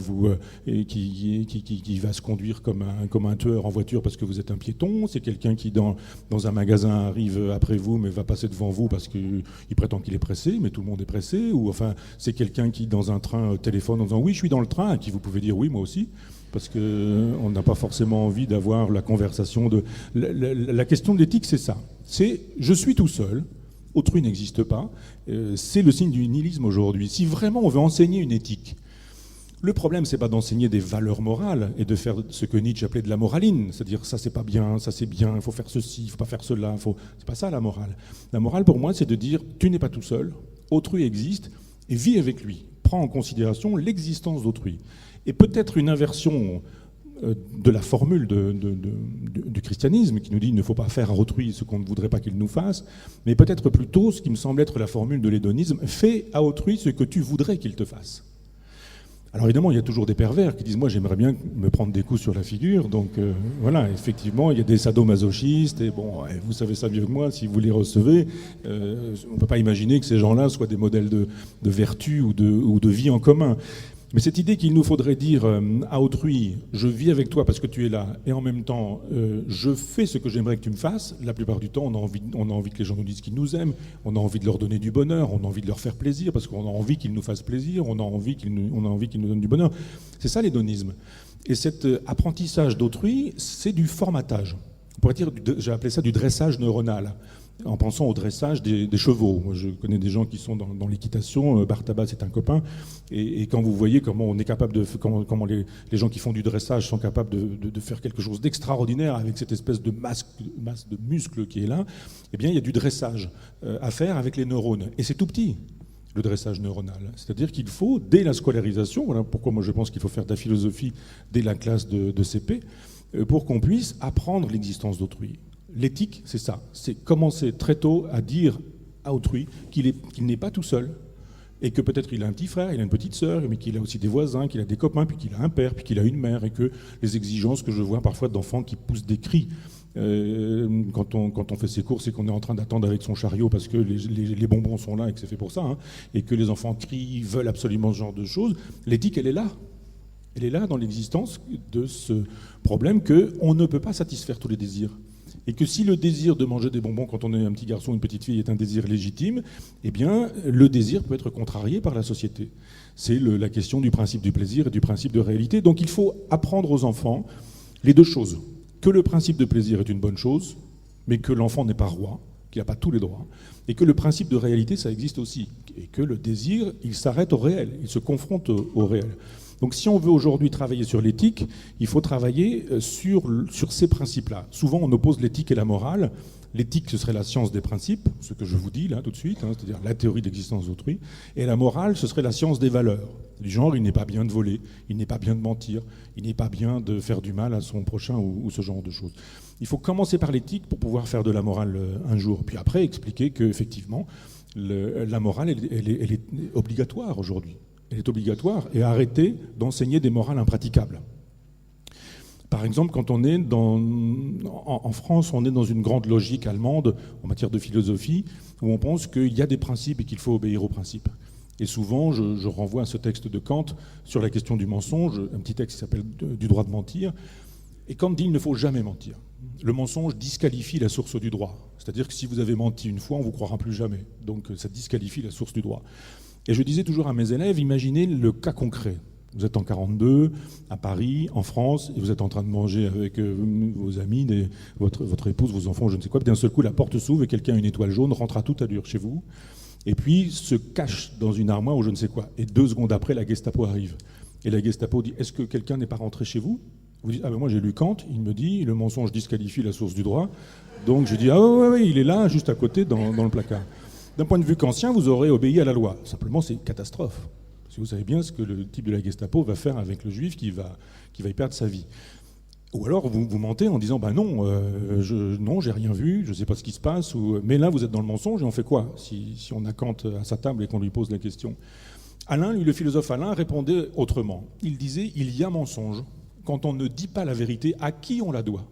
qui va se conduire comme un tueur en voiture parce que vous êtes un piéton. C'est quelqu'un qui, dans un magasin, arrive après vous, mais va passer devant vous parce qu'il prétend qu'il est pressé, mais tout le monde est pressé. Ou enfin, c'est quelqu'un qui, dans un train, téléphone en disant « oui, je suis dans le train », à qui vous pouvez dire « oui, moi aussi ». Parce qu'on n'a pas forcément envie d'avoir la conversation de... La question de l'éthique, c'est ça. C'est « je suis tout seul ». Autrui n'existe pas, c'est le signe du nihilisme aujourd'hui. Si vraiment on veut enseigner une éthique, le problème c'est pas d'enseigner des valeurs morales et de faire ce que Nietzsche appelait de la moraline, c'est-à-dire ça c'est pas bien, ça c'est bien, il faut faire ceci, il faut pas faire cela, c'est pas ça la morale. La morale pour moi c'est de dire tu n'es pas tout seul, autrui existe et vis avec lui, prends en considération l'existence d'autrui. Et peut-être une inversion de la formule du christianisme qui nous dit qu'il ne faut pas faire à autrui ce qu'on ne voudrait pas qu'il nous fasse, mais peut-être plutôt ce qui me semble être la formule de l'hédonisme, fais à autrui ce que tu voudrais qu'il te fasse. Alors évidemment, il y a toujours des pervers qui disent moi j'aimerais bien me prendre des coups sur la figure, donc voilà, effectivement, il y a des sadomasochistes, et bon, vous savez ça mieux que moi, si vous les recevez, on ne peut pas imaginer que ces gens-là soient des modèles de vertu ou de vie en commun. Mais cette idée qu'il nous faudrait dire à autrui, je vis avec toi parce que tu es là, et en même temps, je fais ce que j'aimerais que tu me fasses, la plupart du temps, on a envie que les gens nous disent qu'ils nous aiment, on a envie de leur donner du bonheur, on a envie de leur faire plaisir, parce qu'on a envie qu'ils nous fassent plaisir, on a envie qu'ils nous donnent du bonheur. C'est ça l'hédonisme. Et cet apprentissage d'autrui, c'est du formatage. On pourrait dire, j'ai appelé ça du dressage neuronal, en pensant au dressage des chevaux. Moi, je connais des gens qui sont dans l'équitation. Bartabas est un copain. Et quand vous voyez comment on est capable comment les gens qui font du dressage sont capables de faire quelque chose d'extraordinaire avec cette espèce de masse de muscles qui est là, eh bien, il y a du dressage à faire avec les neurones. Et c'est tout petit, le dressage neuronal. C'est-à-dire qu'il faut, dès la scolarisation, voilà pourquoi moi je pense qu'il faut faire de la philosophie dès la classe de CP, pour qu'on puisse apprendre l'existence d'autrui. L'éthique, c'est ça. C'est commencer très tôt à dire à autrui qu'il n'est pas tout seul et que peut-être il a un petit frère, il a une petite sœur, mais qu'il a aussi des voisins, qu'il a des copains, puis qu'il a un père, puis qu'il a une mère, et que les exigences que je vois parfois d'enfants qui poussent des cris quand on fait ses courses et qu'on est en train d'attendre avec son chariot parce que les bonbons sont là et que c'est fait pour ça, hein, et que les enfants crient, veulent absolument ce genre de choses, l'éthique, elle est là. Elle est là dans l'existence de ce problème qu'on ne peut pas satisfaire tous les désirs. Et que si le désir de manger des bonbons quand on est un petit garçon ou une petite fille est un désir légitime, eh bien, le désir peut être contrarié par la société. C'est la question du principe du plaisir et du principe de réalité. Donc il faut apprendre aux enfants les deux choses. Que le principe de plaisir est une bonne chose, mais que l'enfant n'est pas roi, qu'il n'a pas tous les droits. Et que le principe de réalité, ça existe aussi. Et que le désir, il s'arrête au réel, il se confronte au réel. Donc si on veut aujourd'hui travailler sur l'éthique, il faut travailler sur ces principes-là. Souvent on oppose l'éthique et la morale. L'éthique, ce serait la science des principes, ce que je vous dis là tout de suite, c'est-à-dire la théorie de l'existence d'autrui. Et la morale, ce serait la science des valeurs. Du genre, il n'est pas bien de voler, il n'est pas bien de mentir, il n'est pas bien de faire du mal à son prochain ou ce genre de choses. Il faut commencer par l'éthique pour pouvoir faire de la morale un jour. Puis après, expliquer qu'effectivement, la morale, elle est obligatoire aujourd'hui. Elle est obligatoire et arrêter d'enseigner des morales impraticables. Par exemple, quand on est en France, on est dans une grande logique allemande en matière de philosophie, où on pense qu'il y a des principes et qu'il faut obéir aux principes. Et souvent, je renvoie à ce texte de Kant sur la question du mensonge, un petit texte qui s'appelle « Du droit de mentir ». Et Kant dit qu'il ne faut jamais mentir. Le mensonge disqualifie la source du droit. C'est-à-dire que si vous avez menti une fois, on ne vous croira plus jamais. Donc ça disqualifie la source du droit. Et je disais toujours à mes élèves, imaginez le cas concret. Vous êtes en 42, à Paris, en France, et vous êtes en train de manger avec vos amis, votre épouse, vos enfants, je ne sais quoi. Puis d'un seul coup, la porte s'ouvre et quelqu'un a une étoile jaune, rentre à toute allure chez vous, et puis se cache dans une armoire ou je ne sais quoi. Et 2 secondes après, la Gestapo arrive. Et la Gestapo dit « Est-ce que quelqu'un n'est pas rentré chez vous ?» Vous dites « Ah ben moi j'ai lu Kant, il me dit le mensonge disqualifie la source du droit. » Donc je dis « Ah ouais, il est là, juste à côté, dans le placard. » D'un point de vue kantien, vous aurez obéi à la loi. Simplement, c'est une catastrophe. Si vous savez bien ce que le type de la Gestapo va faire avec le juif qui va y perdre sa vie. Ou alors vous mentez en disant bah non, non, j'ai rien vu, je ne sais pas ce qui se passe. Mais là, vous êtes dans le mensonge et on fait quoi si on a Kant à sa table et qu'on lui pose la question. Alain, lui, le philosophe Alain, répondait autrement. Il disait il y a mensonge quand on ne dit pas la vérité à qui on la doit.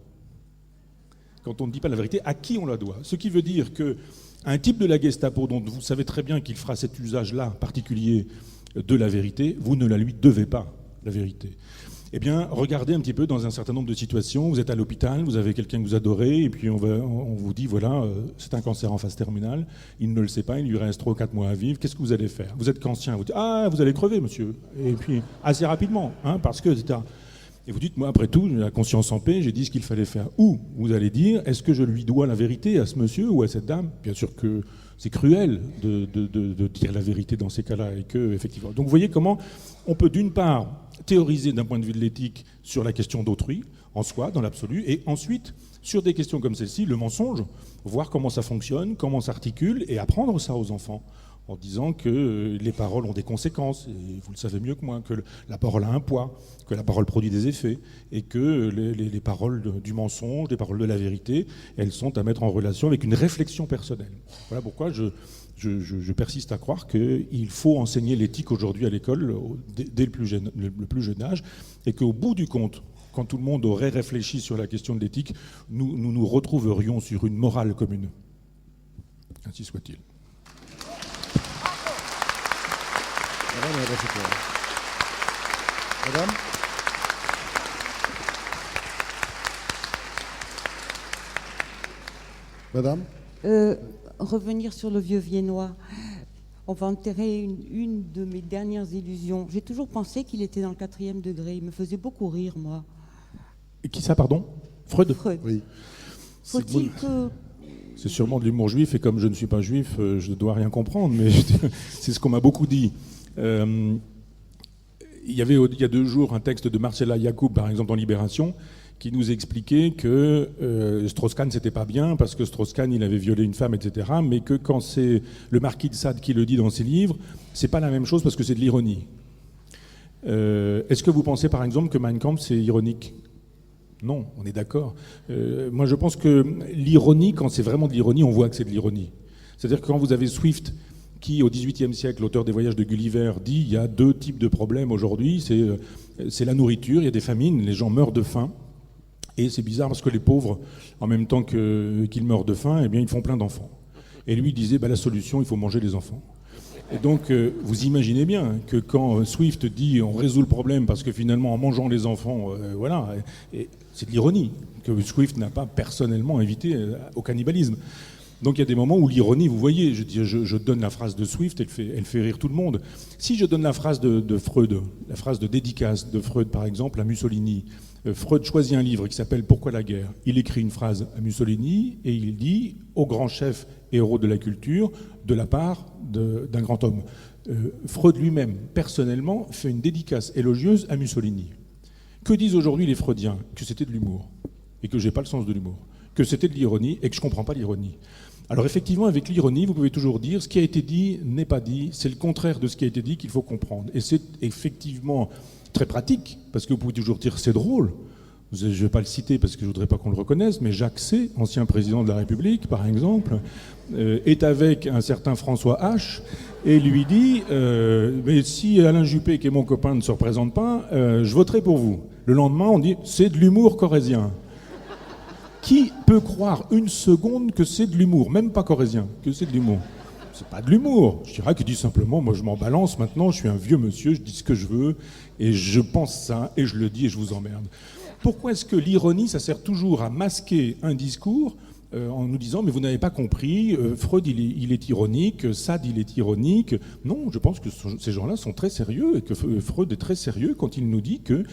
Quand on ne dit pas la vérité à qui on la doit. Ce qui veut dire qu'un type de la Gestapo dont vous savez très bien qu'il fera cet usage-là particulier de la vérité, vous ne la lui devez pas, la vérité. Eh bien, regardez un petit peu dans un certain nombre de situations. Vous êtes à l'hôpital, vous avez quelqu'un que vous adorez, et puis on vous dit, voilà, c'est un cancer en phase terminale, il ne le sait pas, il lui reste 3 ou 4 mois à vivre, qu'est-ce que vous allez faire? Vous êtes kantien, vous dites, ah, vous allez crever, monsieur. Et puis, assez rapidement, parce que, etc. Et vous dites, moi, après tout, j'ai la conscience en paix, j'ai dit ce qu'il fallait faire. Ou, vous allez dire, est-ce que je lui dois la vérité à ce monsieur ou à cette dame? Bien sûr que c'est cruel de dire la vérité dans ces cas-là. Et que, effectivement. Donc vous voyez comment on peut d'une part théoriser d'un point de vue de l'éthique sur la question d'autrui, en soi, dans l'absolu, et ensuite, sur des questions comme celle-ci, le mensonge, voir comment ça fonctionne, comment ça s'articule, et apprendre ça aux enfants, en disant que les paroles ont des conséquences, et vous le savez mieux que moi, que la parole a un poids, que la parole produit des effets, et que les paroles du mensonge, les paroles de la vérité, elles sont à mettre en relation avec une réflexion personnelle. Voilà pourquoi je persiste à croire qu'il faut enseigner l'éthique aujourd'hui à l'école dès le plus jeune âge, et qu'au bout du compte, quand tout le monde aurait réfléchi sur la question de l'éthique, nous retrouverions sur une morale commune. Ainsi soit-il. Madame ? Madame ? Revenir sur le vieux viennois. On va enterrer une de mes dernières illusions. J'ai toujours pensé qu'il était dans le 4e degré. Il me faisait beaucoup rire, moi. Et qui ça, pardon? Freud? Oui. Faut-il que... C'est sûrement de l'humour juif, et comme je ne suis pas juif, je ne dois rien comprendre, mais c'est ce qu'on m'a beaucoup dit. Il y avait il y a 2 jours un texte de Marcella Yacoub, par exemple, dans Libération, qui nous expliquait que Strauss-Kahn, c'était pas bien, parce que Strauss-Kahn, il avait violé une femme, etc., mais que quand c'est le marquis de Sade qui le dit dans ses livres, c'est pas la même chose parce que c'est de l'ironie. Est-ce que vous pensez, par exemple, que Mein Kampf, c'est ironique ? Non, on est d'accord. Moi, je pense que l'ironie, quand c'est vraiment de l'ironie, on voit que c'est de l'ironie. C'est-à-dire que quand vous avez Swift, qui, au XVIIIe siècle, l'auteur des Voyages de Gulliver, dit il y a 2 types de problèmes aujourd'hui, c'est la nourriture, il y a des famines, les gens meurent de faim, et c'est bizarre parce que les pauvres, en même temps qu'ils meurent de faim, eh bien, ils font plein d'enfants. Et lui, il disait la solution, il faut manger les enfants. Et donc, vous imaginez bien que quand Swift dit on résout le problème parce que finalement, en mangeant les enfants, voilà, et c'est de l'ironie, que Swift n'a pas personnellement invité au cannibalisme. Donc il y a des moments où l'ironie, vous voyez, je donne la phrase de Swift, elle fait rire tout le monde. Si je donne la phrase de Freud, la phrase de dédicace de Freud, par exemple, à Mussolini, Freud choisit un livre qui s'appelle « Pourquoi la guerre ?» Il écrit une phrase à Mussolini et il dit « Au grand chef et héros de la culture, de la part d'un grand homme ». Freud lui-même, personnellement, fait une dédicace élogieuse à Mussolini. Que disent aujourd'hui les Freudiens? Que c'était de l'humour. et que j'ai pas le sens de l'humour, que c'était de l'ironie et que je comprends pas l'ironie. Alors effectivement, avec l'ironie, vous pouvez toujours dire ce qui a été dit n'est pas dit, c'est le contraire de ce qui a été dit qu'il faut comprendre. Et c'est effectivement très pratique, parce que vous pouvez toujours dire c'est drôle. Je ne vais pas le citer parce que je ne voudrais pas qu'on le reconnaisse, mais Jacques C., ancien président de la République, par exemple, est avec un certain François H. et lui dit mais si Alain Juppé, qui est mon copain, ne se représente pas, je voterai pour vous. Le lendemain, on dit c'est de l'humour corrézien. Qui peut croire une seconde que c'est de l'humour, même pas corrézien, que c'est de l'humour? C'est pas de l'humour. Je dirais qu'il dit simplement, moi je m'en balance maintenant, je suis un vieux monsieur, je dis ce que je veux, et je pense ça, et je le dis, et je vous emmerde. Pourquoi est-ce que l'ironie, ça sert toujours à masquer un discours en nous disant, mais vous n'avez pas compris, Freud il est ironique, Sade il est ironique. Non, je pense que ces gens-là sont très sérieux, et que Freud est très sérieux quand il nous dit que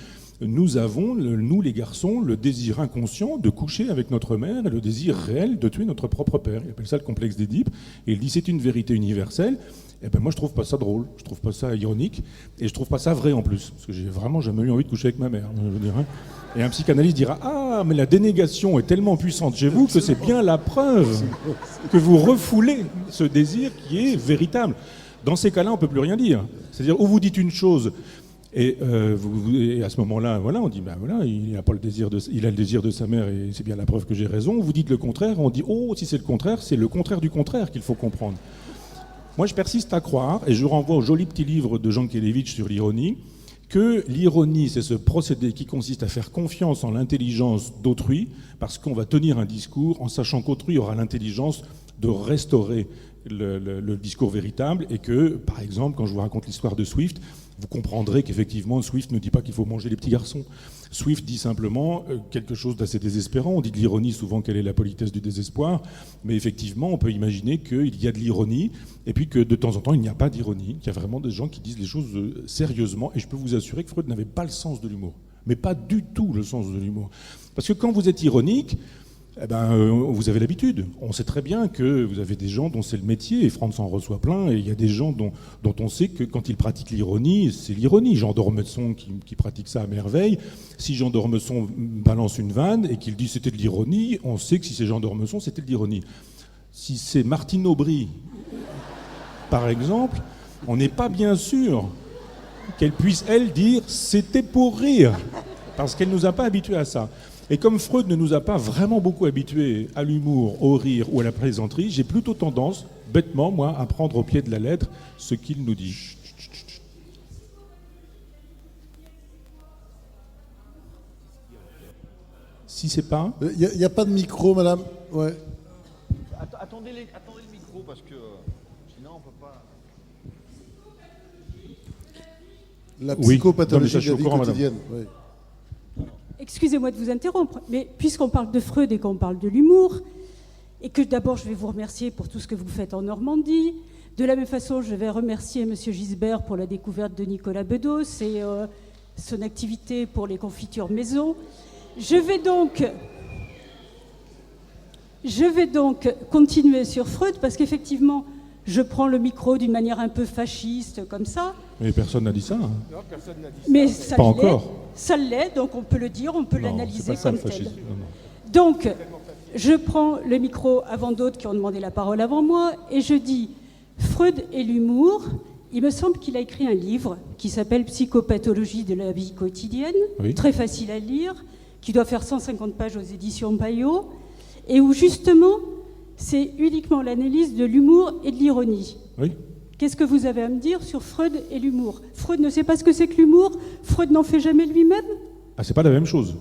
nous avons, nous les garçons, le désir inconscient de coucher avec notre mère et le désir réel de tuer notre propre père. Il appelle ça le complexe d'Édipe, et il dit c'est une vérité universelle. Et ben moi je trouve pas ça drôle, je trouve pas ça ironique, et je trouve pas ça vrai en plus, parce que j'ai vraiment jamais eu envie de coucher avec ma mère, je dirais. Et un psychanalyste dira « Ah, mais la dénégation est tellement puissante chez vous que c'est bien la preuve que vous refoulez ce désir qui est véritable. » Dans ces cas-là, on ne peut plus rien dire. C'est-à-dire, ou vous dites une chose, et à ce moment-là, voilà, on dit ben voilà, il a le désir de sa mère et c'est bien la preuve que j'ai raison. Vous dites le contraire, on dit oh, si c'est le contraire du contraire qu'il faut comprendre. Moi, je persiste à croire, et je renvoie au joli petit livre de Jean Kelevitch sur l'ironie, que l'ironie, c'est ce procédé qui consiste à faire confiance en l'intelligence d'autrui, parce qu'on va tenir un discours en sachant qu'autrui aura l'intelligence de restaurer le discours véritable, et que, par exemple, quand je vous raconte l'histoire de Swift, vous comprendrez qu'effectivement, Swift ne dit pas qu'il faut manger les petits garçons. Swift dit simplement quelque chose d'assez désespérant. On dit de l'ironie souvent quelle est la politesse du désespoir, mais effectivement, on peut imaginer qu'il y a de l'ironie, et puis que de temps en temps, il n'y a pas d'ironie, qu'il y a vraiment des gens qui disent les choses sérieusement, et je peux vous assurer que Freud n'avait pas le sens de l'humour, mais pas du tout le sens de l'humour. Parce que quand vous êtes ironique, eh ben, vous avez l'habitude. On sait très bien que vous avez des gens dont c'est le métier, et Franz en reçoit plein, et il y a des gens dont on sait que quand ils pratiquent l'ironie, c'est l'ironie. Jean d'Ormesson qui pratique ça à merveille. Si Jean d'Ormesson balance une vanne et qu'il dit c'était de l'ironie, on sait que si c'est Jean d'Ormesson, c'était de l'ironie. Si c'est Martine Aubry, par exemple, on n'est pas bien sûr qu'elle puisse, elle, dire c'était pour rire, parce qu'elle ne nous a pas habitués à ça. Et comme Freud ne nous a pas vraiment beaucoup habitués à l'humour, au rire ou à la plaisanterie, j'ai plutôt tendance, bêtement, moi, à prendre au pied de la lettre ce qu'il nous dit. Si c'est pas... Il n'y a pas de micro, madame. Ouais. Attendez le micro, parce que sinon on ne peut pas... La psychopathologie de la vie quotidienne. Oui. Excusez-moi de vous interrompre, mais puisqu'on parle de Freud et qu'on parle de l'humour, et que d'abord je vais vous remercier pour tout ce que vous faites en Normandie, de la même façon je vais remercier M. Gisbert pour la découverte de Nicolas Bedos et son activité pour les confitures maison. Je vais donc continuer sur Freud, parce qu'effectivement, je prends le micro d'une manière un peu fasciste, comme ça. Mais personne n'a dit ça. Hein. Non, personne n'a dit ça. Mais ça pas l'est. encore. Ça l'est, donc on peut le dire, on peut Non, l'analyser c'est pas ça, comme le tel. fascisme. Non. Donc, je prends le micro avant d'autres qui ont demandé la parole avant moi, et je dis, Freud et l'humour, il me semble qu'il a écrit un livre qui s'appelle Psychopathologie de la vie quotidienne, Oui. très facile à lire, qui doit faire 150 pages aux éditions Payot, et où justement, c'est uniquement l'analyse de l'humour et de l'ironie. Oui. Qu'est-ce que vous avez à me dire sur Freud et l'humour? Freud ne sait pas ce que c'est que l'humour? Freud n'en fait jamais lui-même? Ah, c'est pas la même chose.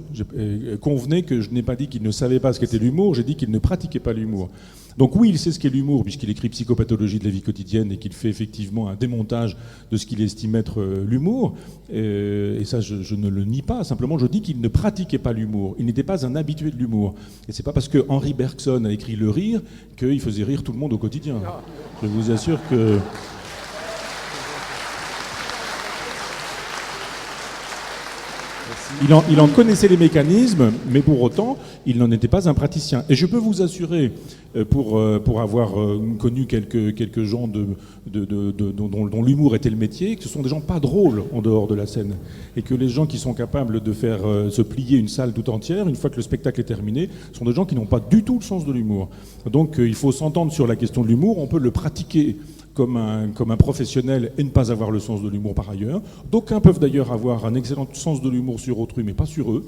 Convenez que je n'ai pas dit qu'il ne savait pas ce qu'était l'humour, j'ai dit qu'il ne pratiquait pas l'humour. Donc oui, il sait ce qu'est l'humour, puisqu'il écrit Psychopathologie de la vie quotidienne et qu'il fait effectivement un démontage de ce qu'il estime être l'humour. Et ça, je ne le nie pas. Simplement, je dis qu'il ne pratiquait pas l'humour. Il n'était pas un habitué de l'humour. Et c'est pas parce que Henri Bergson a écrit Le Rire qu'il faisait rire tout le monde au quotidien. Je vous assure que... Il en connaissait les mécanismes, mais pour autant, il n'en était pas un praticien. Et je peux vous assurer, pour avoir connu quelques gens dont l'humour était le métier, que ce sont des gens pas drôles en dehors de la scène. Et que les gens qui sont capables de faire se plier une salle tout entière, une fois que le spectacle est terminé, sont des gens qui n'ont pas du tout le sens de l'humour. Donc il faut s'entendre sur la question de l'humour, on peut le pratiquer comme un professionnel et ne pas avoir le sens de l'humour par ailleurs. D'aucuns peuvent d'ailleurs avoir un excellent sens de l'humour sur autrui, mais pas sur eux.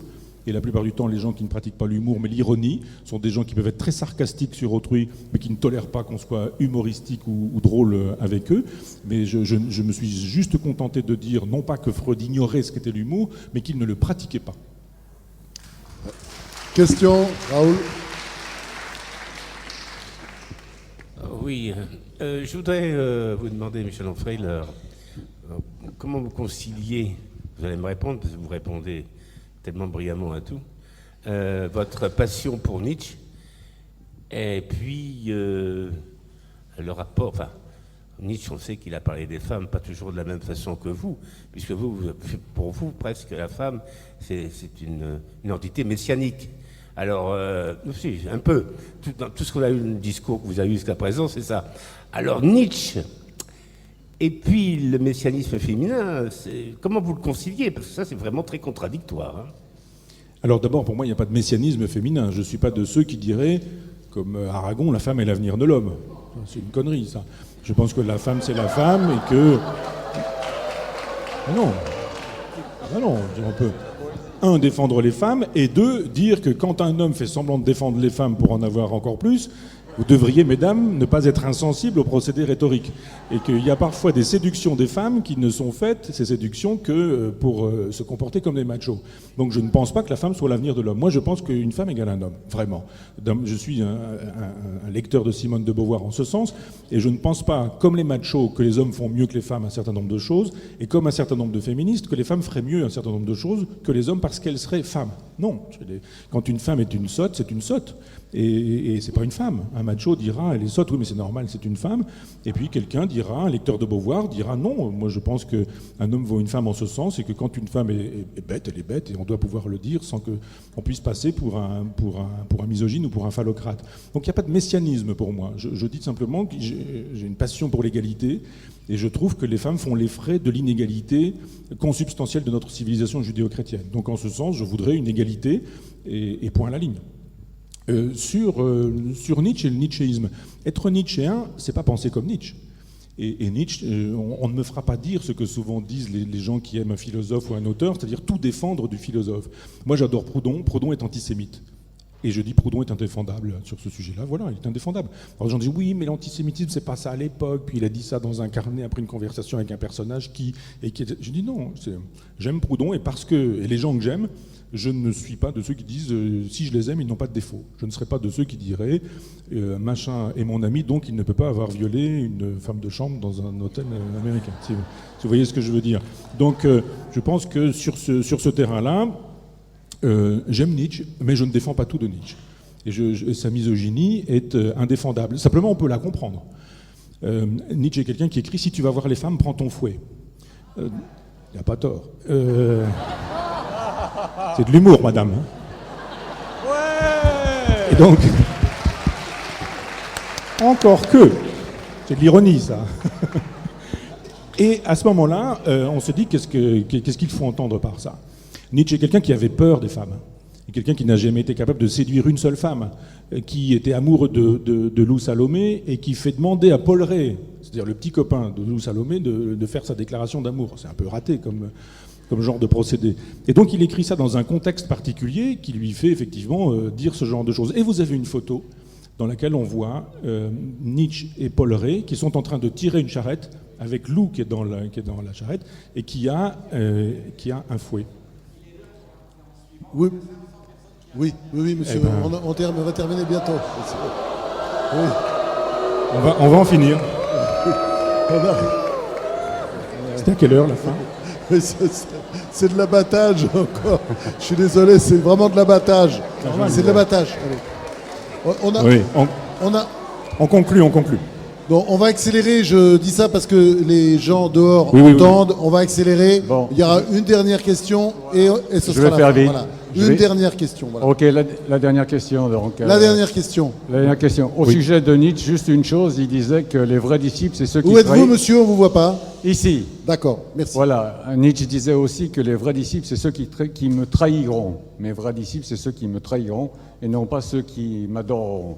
Et la plupart du temps, les gens qui ne pratiquent pas l'humour, mais l'ironie, sont des gens qui peuvent être très sarcastiques sur autrui, mais qui ne tolèrent pas qu'on soit humoristique ou drôle avec eux. Mais je me suis juste contenté de dire, non pas que Freud ignorait ce qu'était l'humour, mais qu'il ne le pratiquait pas. Question, Raoul. Oui, je voudrais vous demander, Michel Onfray, comment vous conciliez, vous allez me répondre parce que vous répondez tellement brillamment à tout, votre passion pour Nietzsche et puis le rapport, enfin, Nietzsche, on sait qu'il a parlé des femmes, pas toujours de la même façon que vous, puisque pour vous, presque, la femme, c'est une entité messianique. Alors, si, un peu, tout ce qu'on a eu, le discours que vous avez eu jusqu'à présent, c'est ça. Alors, Nietzsche, et puis le messianisme féminin, comment vous le conciliez? Parce que ça, c'est vraiment très contradictoire. Hein. Alors d'abord, pour moi, il n'y a pas de messianisme féminin. Je ne suis pas de ceux qui diraient, comme Aragon, la femme est l'avenir de l'homme. C'est une connerie, ça. Je pense que la femme, c'est la femme, et que... Non. Non, on peut... Un, défendre les femmes, et deux, dire que quand un homme fait semblant de défendre les femmes pour en avoir encore plus, vous devriez, mesdames, ne pas être insensibles aux procédés rhétoriques. Et qu'il y a parfois des séductions des femmes qui ne sont faites, ces séductions, que pour se comporter comme des machos. Donc je ne pense pas que la femme soit l'avenir de l'homme. Moi, je pense qu'une femme égale un homme, vraiment. Je suis un lecteur de Simone de Beauvoir en ce sens, et je ne pense pas, comme les machos, que les hommes font mieux que les femmes un certain nombre de choses, et comme un certain nombre de féministes, que les femmes feraient mieux un certain nombre de choses que les hommes parce qu'elles seraient femmes. Non. Quand une femme est une sotte, c'est une sotte. Et c'est pas une femme. Un macho dira, elle est sotte, oui, mais c'est normal, c'est une femme. Et puis quelqu'un dira, un lecteur de Beauvoir dira, non, moi je pense qu'un homme vaut une femme en ce sens, et que quand une femme est bête, elle est bête, et on doit pouvoir le dire sans qu'on puisse passer pour un misogyne ou pour un phallocrate. Donc il n'y a pas de messianisme pour moi. Je dis simplement que j'ai une passion pour l'égalité, et je trouve que les femmes font les frais de l'inégalité consubstantielle de notre civilisation judéo-chrétienne. Donc en ce sens, je voudrais une égalité, et point à la ligne. Sur Nietzsche et le nietzschéisme. Être nietzschéen, c'est pas penser comme Nietzsche. Et Nietzsche, on ne me fera pas dire ce que souvent disent les gens qui aiment un philosophe ou un auteur, c'est-à-dire tout défendre du philosophe. Moi, j'adore Proudhon. Proudhon est antisémite. Et je dis Proudhon est indéfendable sur ce sujet-là. Voilà, il est indéfendable. Alors les gens disent oui, mais l'antisémitisme, c'est pas ça à l'époque. Puis il a dit ça dans un carnet après une conversation avec un personnage qui... Je dis non, j'aime Proudhon, et les gens que j'aime, je ne suis pas de ceux qui disent si je les aime, ils n'ont pas de défaut. Je ne serai pas de ceux qui diraient machin est mon ami, donc il ne peut pas avoir violé une femme de chambre dans un hôtel américain. Si vous voyez ce que je veux dire. Donc je pense que sur ce terrain-là, j'aime Nietzsche, mais je ne défends pas tout de Nietzsche. Et sa misogynie est indéfendable. Simplement, on peut la comprendre. Nietzsche est quelqu'un qui écrit « Si tu vas voir les femmes, prends ton fouet ». Il n'y a pas tort. C'est de l'humour, madame. Ouais. Et donc, encore que, c'est de l'ironie, ça. Et à ce moment-là, on se dit qu'est-ce qu'il faut entendre par ça. Nietzsche est quelqu'un qui avait peur des femmes. Quelqu'un qui n'a jamais été capable de séduire une seule femme, qui était amoureux de Lou Salomé et qui fait demander à Paul Rey, c'est-à-dire le petit copain de Lou Salomé, de faire sa déclaration d'amour. C'est un peu raté comme genre de procédé. Et donc il écrit ça dans un contexte particulier qui lui fait effectivement dire ce genre de choses. Et vous avez une photo dans laquelle on voit Nietzsche et Paul Rey qui sont en train de tirer une charrette avec Lou qui est dans la charrette et qui a un fouet. Oui, monsieur. Eh ben... on va terminer bientôt. Oui. On va en finir. C'était à quelle heure la fin? C'est de l'abattage encore. Je suis désolé, c'est vraiment de l'abattage. C'est de l'abattage. On conclut. Donc on va accélérer, je dis ça parce que les gens dehors Oui, oui, entendent, on va accélérer. Bon. Il y aura une dernière question et ce Je sera vais la faire fin. vite. Voilà. Je Une vais- dernière question. Voilà. Ok, la dernière question. Donc, La dernière question. la dernière question. Au sujet de Nietzsche, juste une chose, il disait que les vrais disciples, c'est ceux qui Où êtes-vous, trahissent. monsieur? On vous voit pas. Ici. D'accord, merci. Voilà, Nietzsche disait aussi que les vrais disciples, c'est ceux qui me trahiront. Mes vrais disciples, c'est ceux qui me trahiront et non pas ceux qui m'adoreront.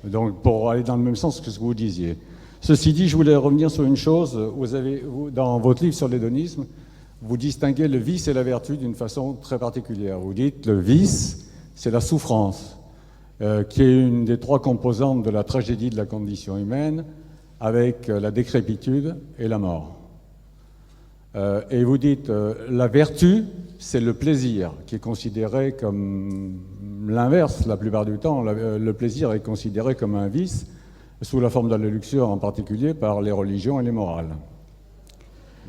Donc, pour aller dans le même sens que ce que vous disiez. Ceci dit, je voulais revenir sur une chose. Vous, dans votre livre sur l'hédonisme, vous distinguez le vice et la vertu d'une façon très particulière. Vous dites le vice, c'est la souffrance, qui est une des trois composantes de la tragédie de la condition humaine, avec la décrépitude et la mort. Et vous dites la vertu, c'est le plaisir, qui est considéré comme l'inverse la plupart du temps. Le plaisir est considéré comme un vice, sous la forme de la luxure en particulier, par les religions et les morales.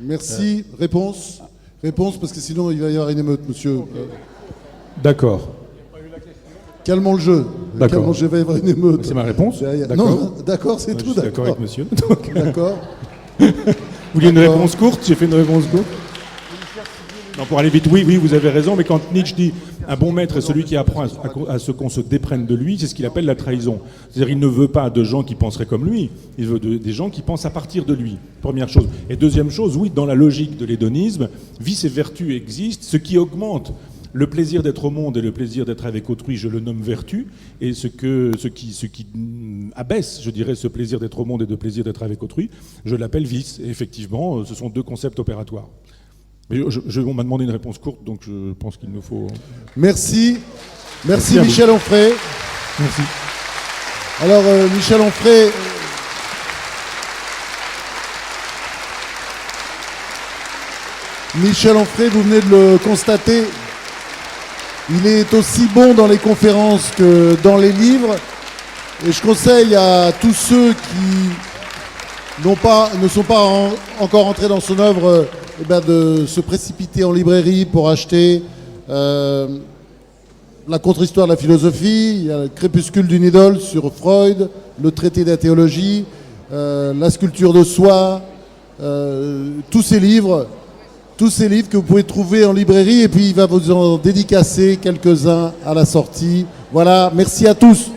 Merci. Réponse? Réponse, parce que sinon il va y avoir une émeute, monsieur. D'accord. Calmons le jeu. D'accord. Calmons le jeu, il va y avoir une émeute. C'est ma réponse. Derrière. D'accord. Non, d'accord, c'est Je tout, suis d'accord d'accord. avec monsieur. Donc, D'accord. vous vouliez une D'accord. réponse courte? J'ai fait une réponse courte. Non, pour aller vite, oui, vous avez raison, mais quand Nietzsche dit un bon maître est celui qui apprend à ce qu'on se déprenne de lui, c'est ce qu'il appelle la trahison. C'est-à-dire il ne veut pas de gens qui penseraient comme lui, il veut des gens qui pensent à partir de lui, première chose. Et deuxième chose, oui, dans la logique de l'hédonisme, vice et vertu existent, ce qui augmente le plaisir d'être au monde et le plaisir d'être avec autrui, je le nomme vertu, et ce qui abaisse, je dirais, ce plaisir d'être au monde et le plaisir d'être avec autrui, je l'appelle vice. Et effectivement, ce sont deux concepts opératoires. Mais on m'a demandé une réponse courte, donc je pense qu'il nous faut... Merci. Merci Merci à vous. Michel Onfray. Merci. Alors, Michel Onfray... Michel Onfray, vous venez de le constater, il est aussi bon dans les conférences que dans les livres. Et je conseille à tous ceux qui ne sont pas encore entrés dans son œuvre de se précipiter en librairie pour acheter la contre-histoire de la philosophie, il y a le crépuscule d'une idole sur Freud, le traité de la théologie, la sculpture de soi, tous ces livres que vous pouvez trouver en librairie, et puis il va vous en dédicacer quelques-uns à la sortie. Voilà, merci à tous.